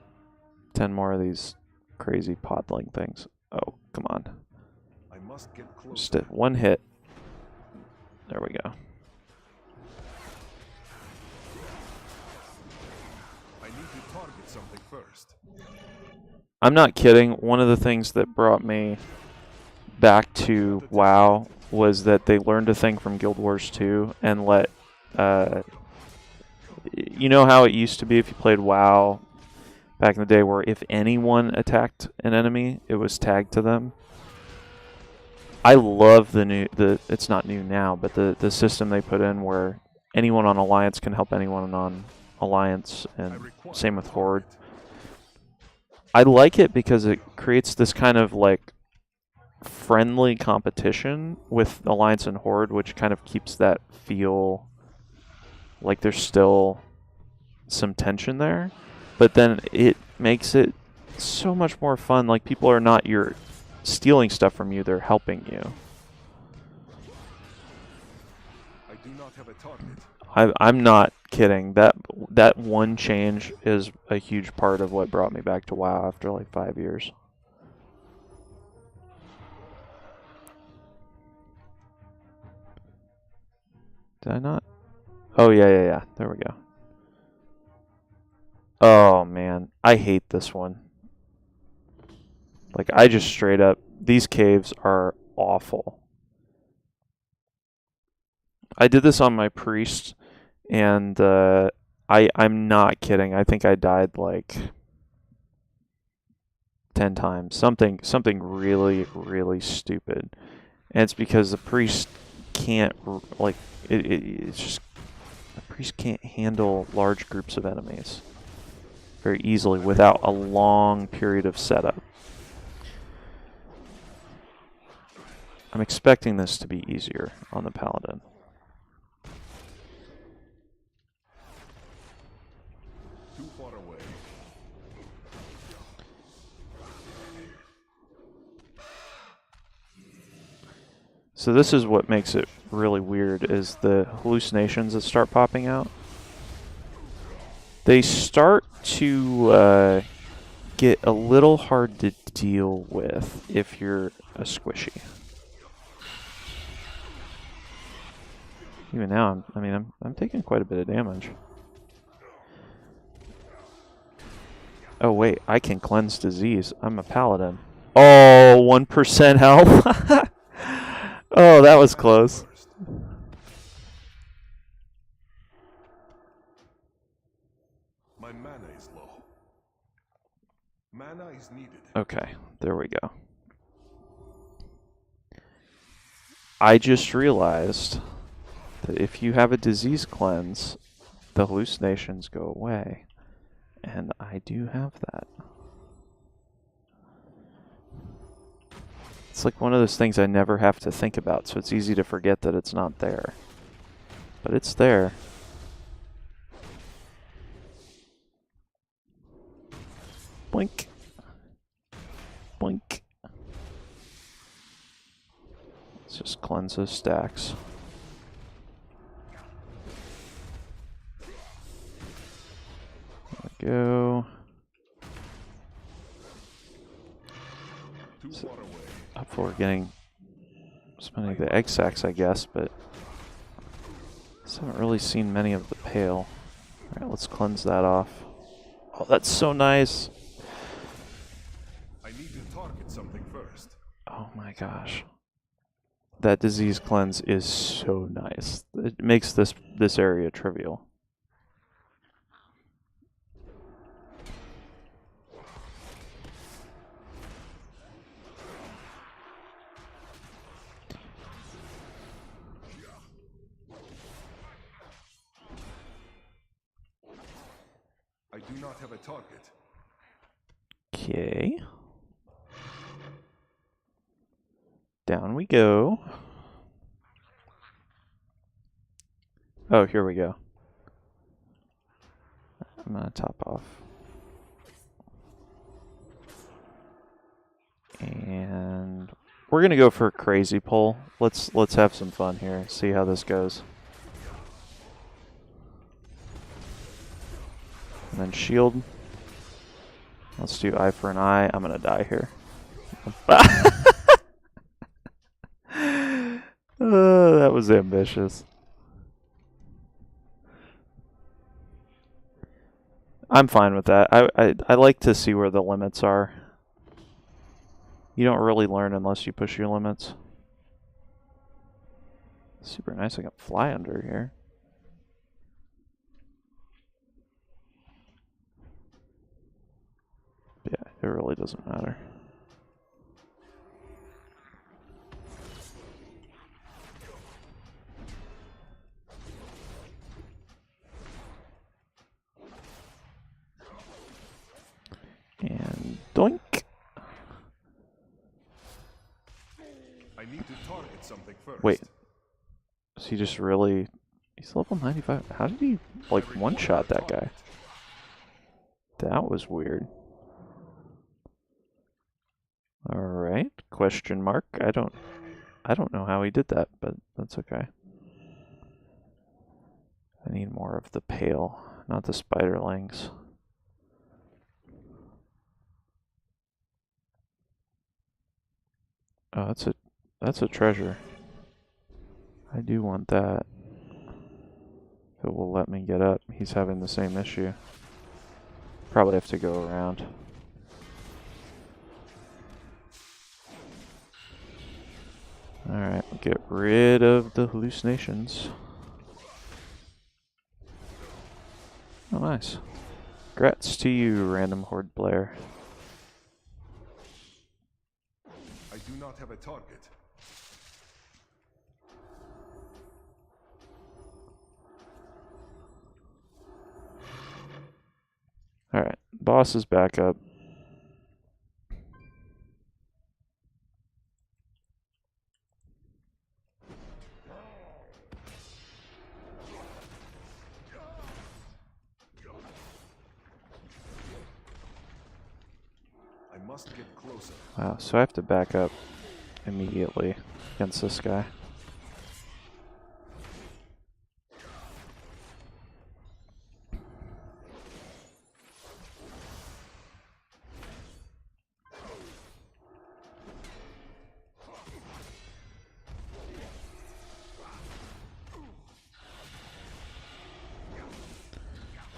10 more of these crazy podling things. Oh, come on. I must get closer. Just at one hit. There we go. I need to target something first. I'm not kidding. One of the things that brought me back to WoW was that they learned a thing from Guild Wars 2 and let... you know how it used to be if you played WoW back in the day where if anyone attacked an enemy, it was tagged to them? I love it's not new now, but the system they put in where anyone on Alliance can help anyone on Alliance, and same with Horde. I like it because it creates this kind of like friendly competition with Alliance and Horde, which kind of keeps that feel like there's still some tension there, but then it makes it so much more fun. Like, people are not stealing stuff from you, they're helping you. I do not have a target. I'm not kidding. That one change is a huge part of what brought me back to WoW after like 5 years. Did I not? Oh yeah. There we go. Oh man, I hate this one. Like, I just straight up, these caves are awful. I did this on my priest, and I'm not kidding. I think I died like 10 times. Something really, really stupid. And it's because the priest can't, like, it's just, the priest can't handle large groups of enemies very easily without a long period of setup. I'm expecting this to be easier on the Paladin. Too far away. So this is what makes it really weird, is the hallucinations that start popping out. They start to get a little hard to deal with if you're a squishy. Even now, I'm taking quite a bit of damage. Oh wait, I can cleanse disease. I'm a paladin. Oh, 1% health. Oh, that was close. My mana is low. Mana is needed. Okay, there we go. I just realized that if you have a disease cleanse, the hallucinations go away. And I do have that. It's like one of those things I never have to think about, so it's easy to forget that it's not there. But it's there. Blink. Blink. Let's just cleanse those stacks. There we go. So, hopefully we're getting as many of the egg sacs, I guess, but just haven't really seen many of the pale. Alright, let's cleanse that off. Oh, that's so nice. I need to target something first. Oh my gosh. That disease cleanse is so nice. It makes this area trivial. I do not have a target. Okay. Down we go. Oh, here we go. I'm gonna top off. And we're gonna go for a crazy pull. Let's have some fun here. See how this goes. And then shield. Let's do eye for an eye. I'm gonna die here. That was ambitious. I'm fine with that. I like to see where the limits are. You don't really learn unless you push your limits. Super nice. I can fly under here. Yeah, it really doesn't matter. And doink. I need to target something first. Wait. Is he just really... He's level 95. How did he, like, one-shot that guy? That was weird. Alright. Question mark. I don't know how he did that, but that's okay. I need more of the pale, not the spiderlings. Oh, that's a treasure. I do want that. If it will let me get up. He's having the same issue. Probably have to go around. Alright, get rid of the hallucinations. Oh, nice. Congrats to you, random horde player. I do not have a target. Alright, boss is back up. must get closer. Wow, so I have to back up immediately against this guy.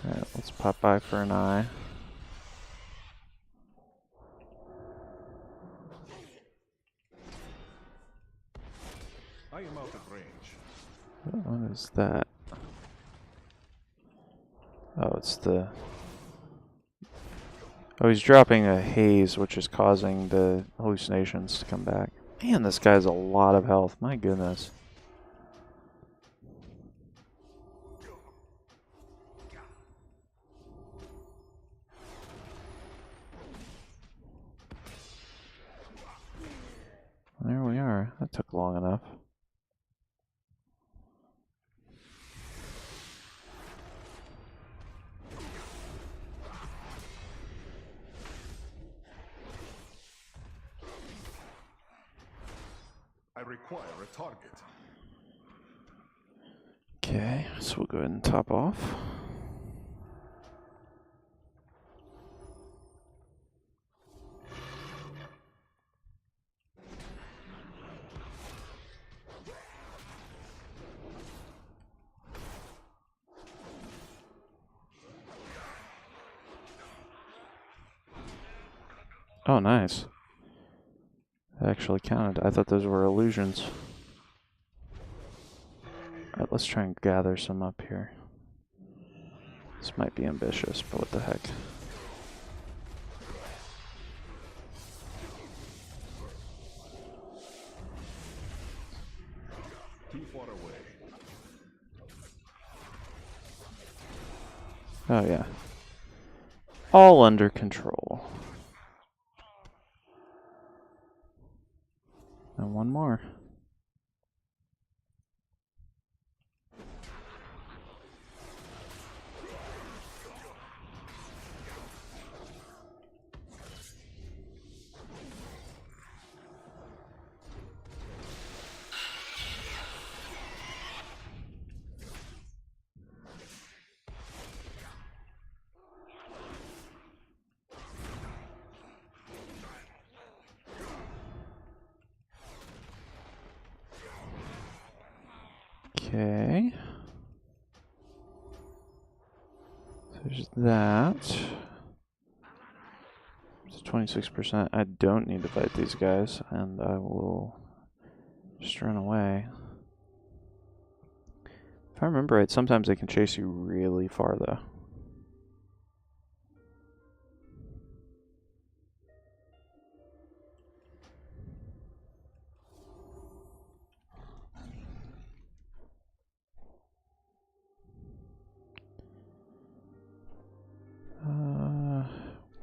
Alright, let's pop by for an eye. I am out of range. What is that? Oh, it's the... Oh, he's dropping a haze, which is causing the hallucinations to come back. Man, this guy has a lot of health. My goodness. There we are. That took long enough. I require a target. Okay, so we'll go ahead and top off. Oh, nice. That actually counted. I thought those were illusions. Alright, let's try and gather some up here. This might be ambitious, but what the heck. Too far away. Oh, yeah. All under control. And one more. Okay. There's that. It's 26%. I don't need to fight these guys, and I will just run away. If I remember right, sometimes they can chase you really far, though.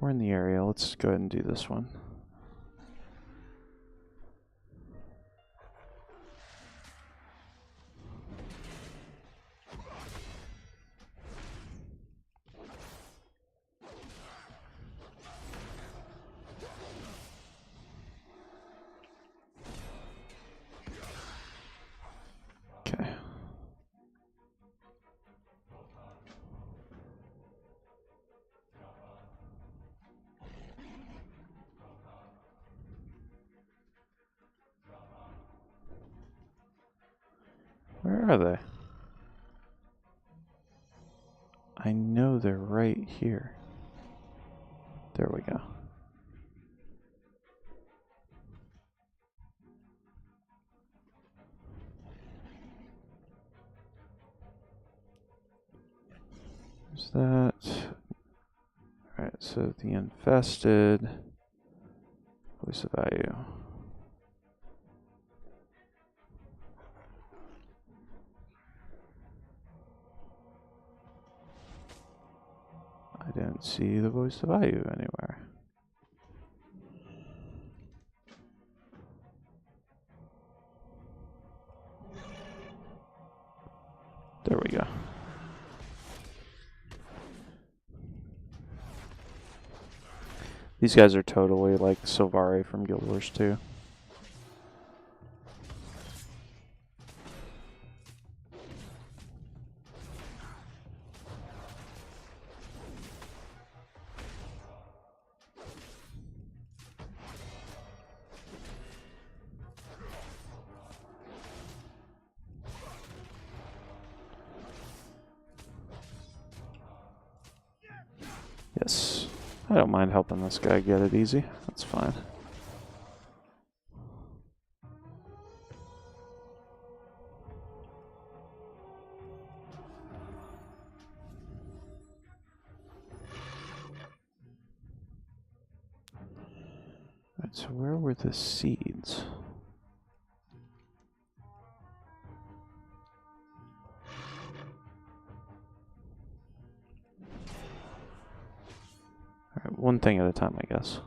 We're in the area. Let's go ahead and do this one. Okay. Where are they? I know they're right here. There we go. Is that... Alright, so the infested... Voice of value. I don't see the voice of value anywhere. There we go. These guys are totally like Silvari from Guild Wars 2. Yes, I don't mind helping this guy get it easy. That's fine. Alright, so where were the seeds? Alright, one thing at a time, I guess.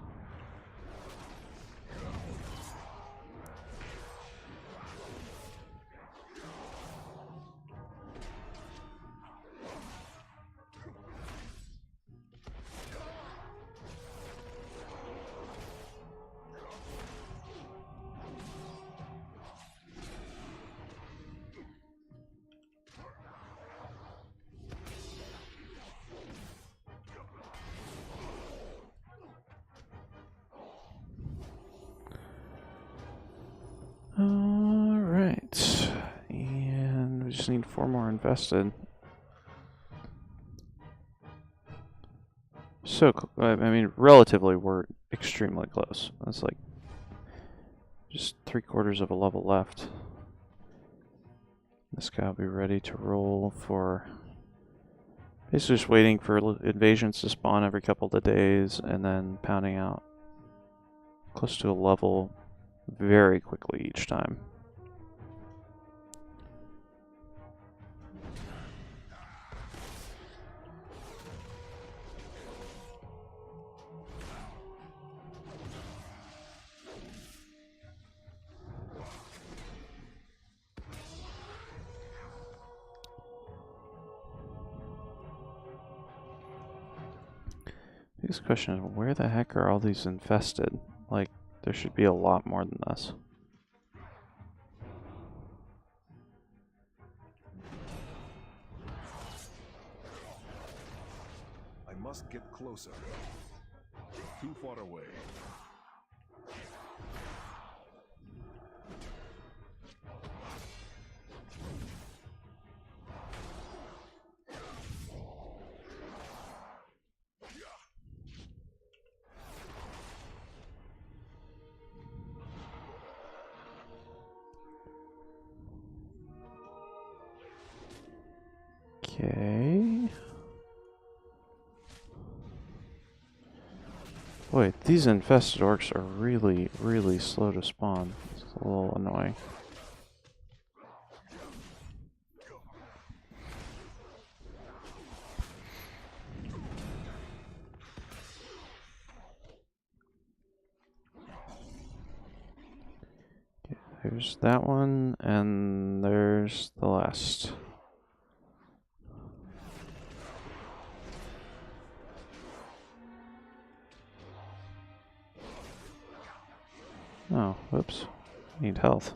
Alright, and we just need 4 more invested. So, I mean, relatively, we're extremely close. That's like just 3/4 of a level left. This guy will be ready to roll for basically just waiting for invasions to spawn every couple of days and then pounding out close to a level very quickly each time. Biggest question is, where the heck are all these infested? Like, there should be a lot more than this. I must get closer. Too far away. Okay. Boy, these infested orcs are really, really slow to spawn. It's a little annoying. Okay, there's that one, and there's the last. Oh, whoops. Need health.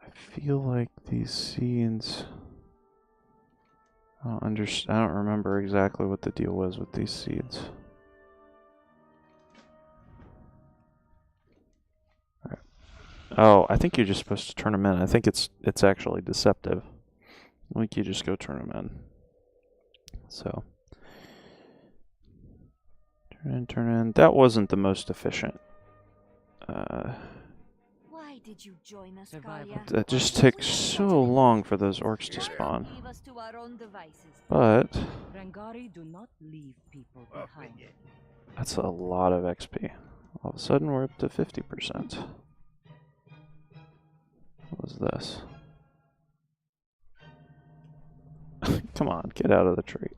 I feel like these seeds... I don't remember exactly what the deal was with these seeds. All right. Oh, I think you're just supposed to turn them in. I think it's actually deceptive. I think you just go turn them in. So, turn in. That wasn't the most efficient. Why did you join us, That just takes so long for those orcs to spawn. Leave us to our own devices. But Rangari do not leave people behind. That's a lot of XP. All of a sudden, we're up to 50%. What was this? Come on, get out of the tree.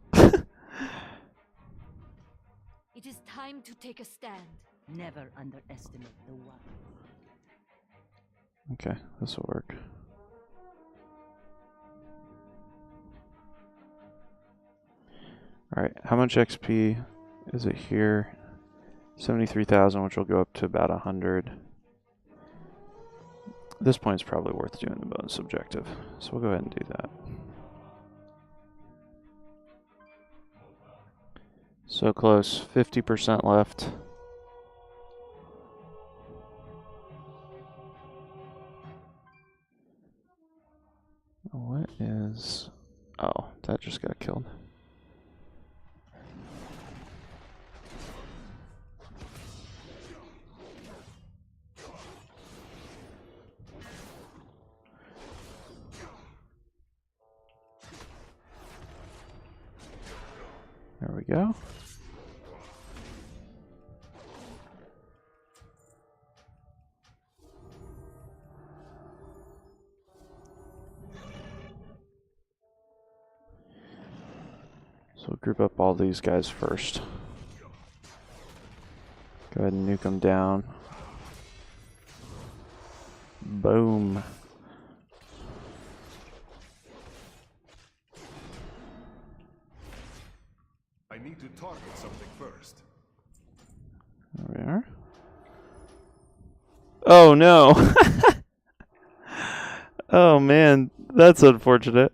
It is time to take a stand. Never underestimate the one. Okay, this will work. Alright, how much XP is it here? 73,000, which will go up to about 100. At this point, it's probably worth doing the bonus objective. So we'll go ahead and do that. So close, 50% left. What is... Oh, that just got killed. There we go. So we'll group up all these guys first. Go ahead and nuke them down. Boom. I need to target something first. There we are. Oh no! Oh man, that's unfortunate.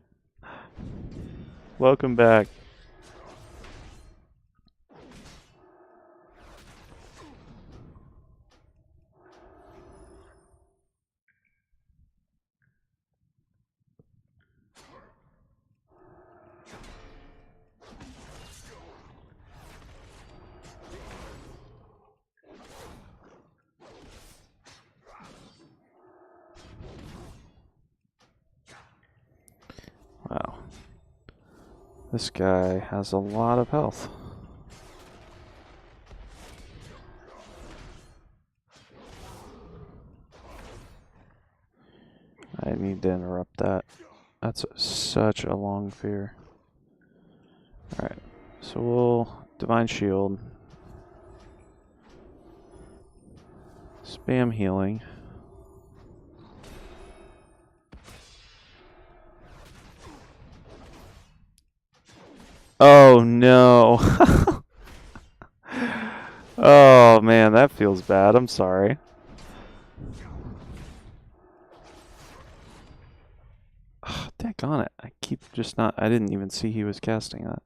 Welcome back. Wow. This guy has a lot of health. I need to interrupt that. That's such a long fear. Alright, so we'll Divine Shield. Spam healing. Oh no. Oh man, that feels bad. I'm sorry. Oh, daggone it. I keep just not... I didn't even see he was casting that.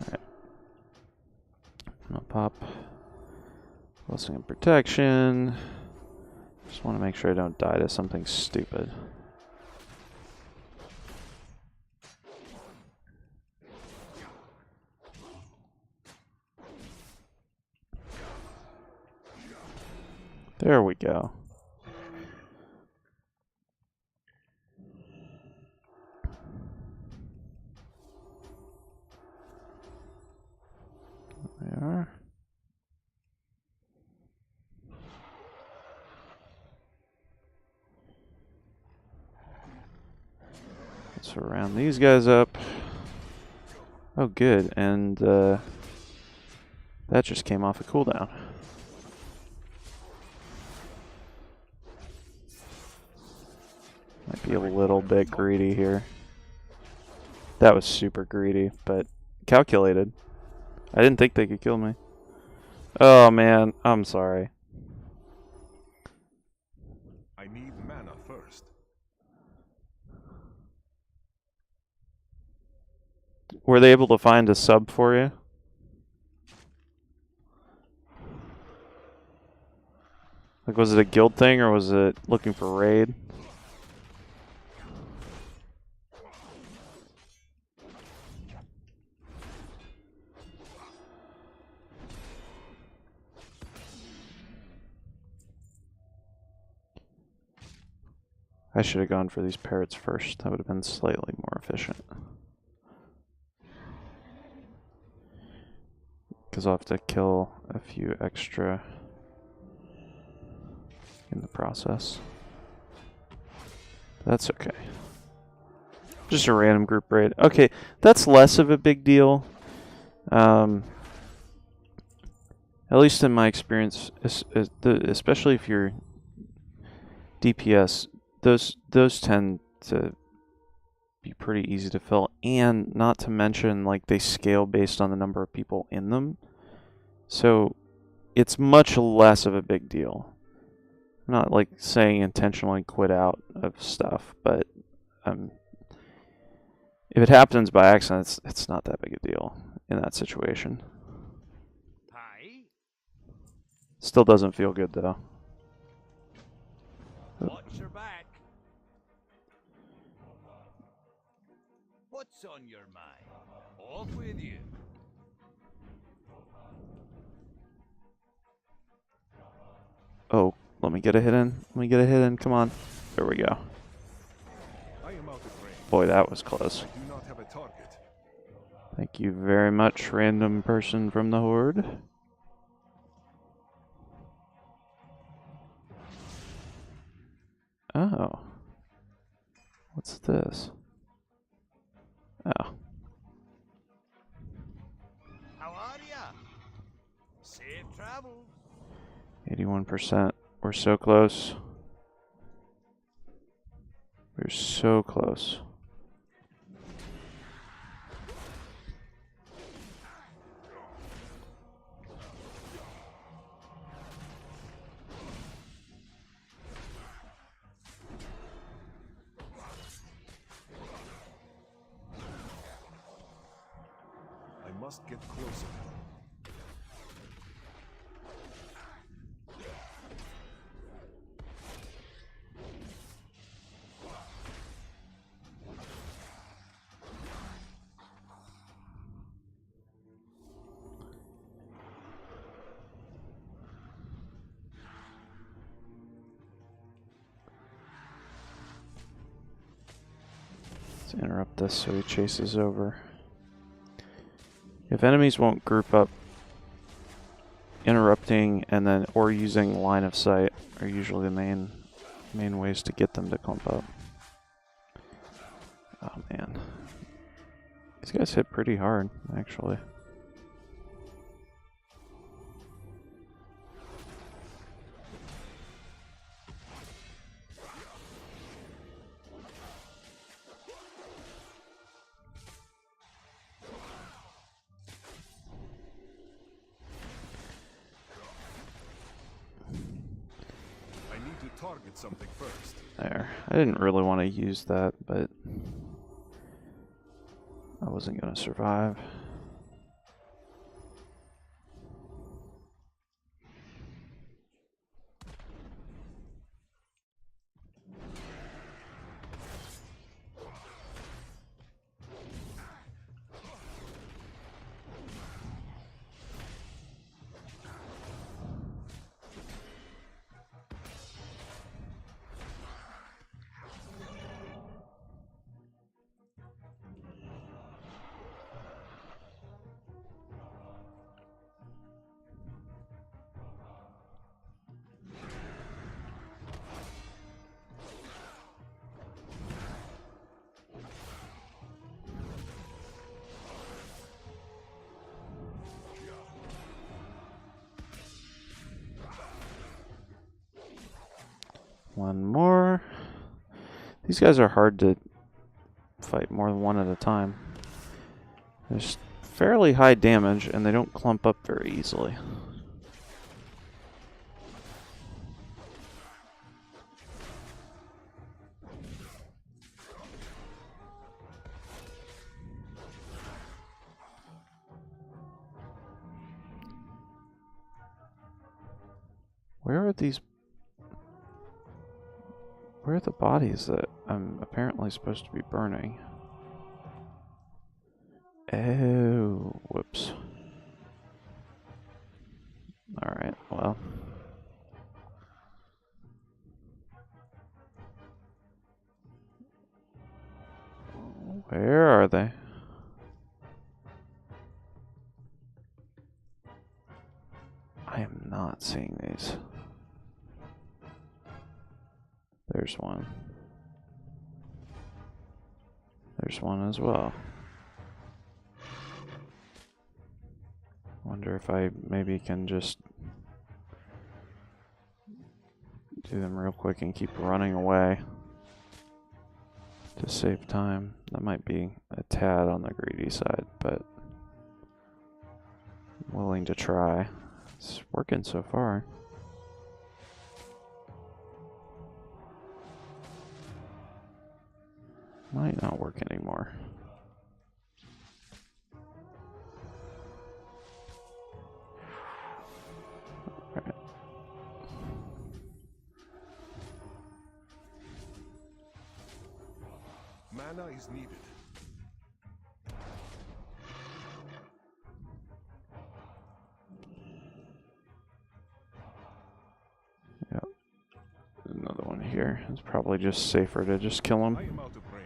Alright. I'm gonna pop Blessing and Protection. Just want to make sure I don't die to something stupid. There we go. There we are. Let's round these guys up. Oh, good. And that just came off a cooldown. Might be a little bit greedy here. That was super greedy, but calculated. I didn't think they could kill me. Oh man, I'm sorry. I need mana first. Were they able to find a sub for you? Like, was it a guild thing or was it looking for raid? I should have gone for these parrots first. That would have been slightly more efficient. because I'll have to kill a few extra in the process. That's okay. Just a random group raid. Okay, that's less of a big deal. At least in my experience, especially if you're DPS, those tend to be pretty easy to fill, and not to mention, like, they scale based on the number of people in them. So it's much less of a big deal. I'm not like saying intentionally quit out of stuff, but if it happens by accident, it's not that big a deal in that situation. Hi. Still doesn't feel good though. Watch your back. What's on your mind? Off with you. Oh, let me get a hit in. Let me get a hit in. Come on. There we go. I am out of range. Boy, that was close. I do not have a target. Thank you very much, random person from the Horde. Oh. What's this? Oh. How are ya? Safe travels. 81%. We're so close. We're so close. I must get closer. Let's interrupt this so he chases over. If enemies won't group up, interrupting and then or using line of sight are usually the main ways to get them to clump up. Oh man. These guys hit pretty hard, actually. Target something first. There. I didn't really want to use that, but I wasn't going to survive. One more. These guys are hard to fight more than one at a time. There's fairly high damage, and they don't clump up very easily. Where are these? Where are the bodies that I'm apparently supposed to be burning? Oh, whoops. Alright, well. Where are they? There's one. There's one as well. Wonder if I maybe can just do them real quick and keep running away to save time. That might be a tad on the greedy side, but I'm willing to try. It's working so far. Might not work anymore. Alright. Mana is needed. Yep. Another one here. It's probably just safer to just kill him. I am out of range.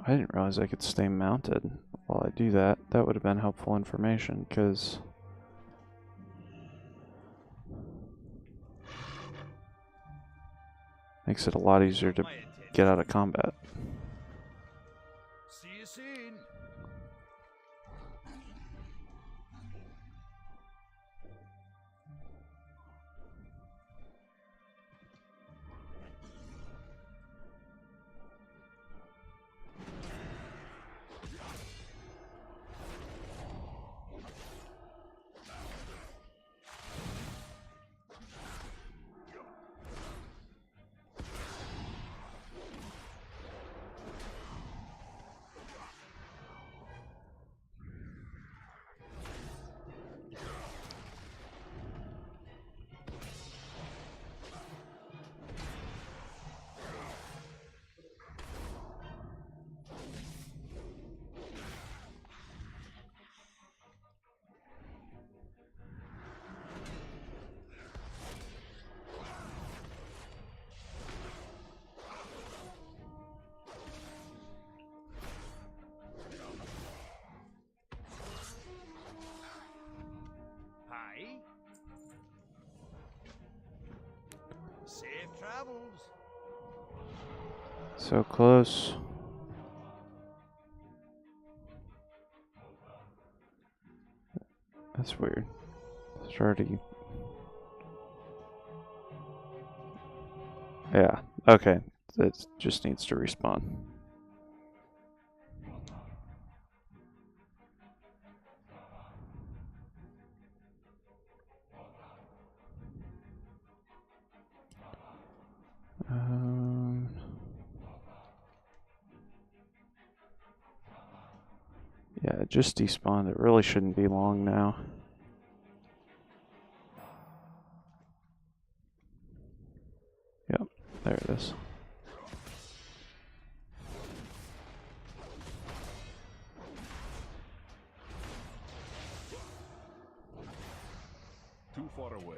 I didn't realize I could stay mounted while I do that. That would have been helpful information, because makes it a lot easier to get out of combat. See you soon. Hi. Safe travels. So close. That's weird. It's already... Yeah, okay. It just needs to respawn. Yeah, it just despawned. It really shouldn't be long now. Yep, there it is. Too far away.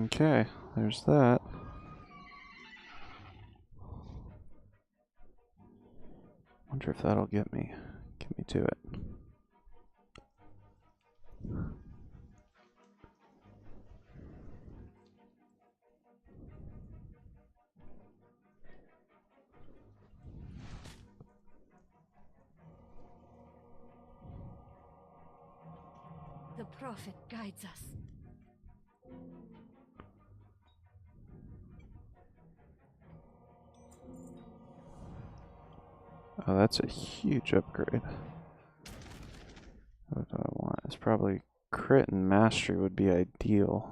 Okay, there's that. Wonder if that'll get me to it. The prophet guides us. Oh, that's a huge upgrade. What do I want? It's probably crit and mastery would be ideal.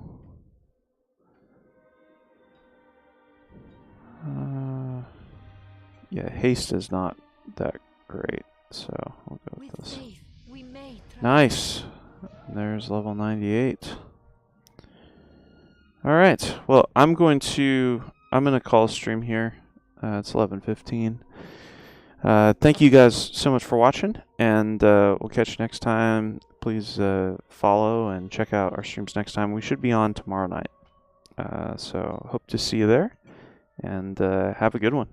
Yeah, haste is not that great, so we'll go with this. Nice. There's level 98. All right. Well, I'm gonna call a stream here. It's 11:15. Thank you guys so much for watching, and we'll catch you next time. Please follow and check out our streams next time. We should be on tomorrow night. So hope to see you there, and have a good one.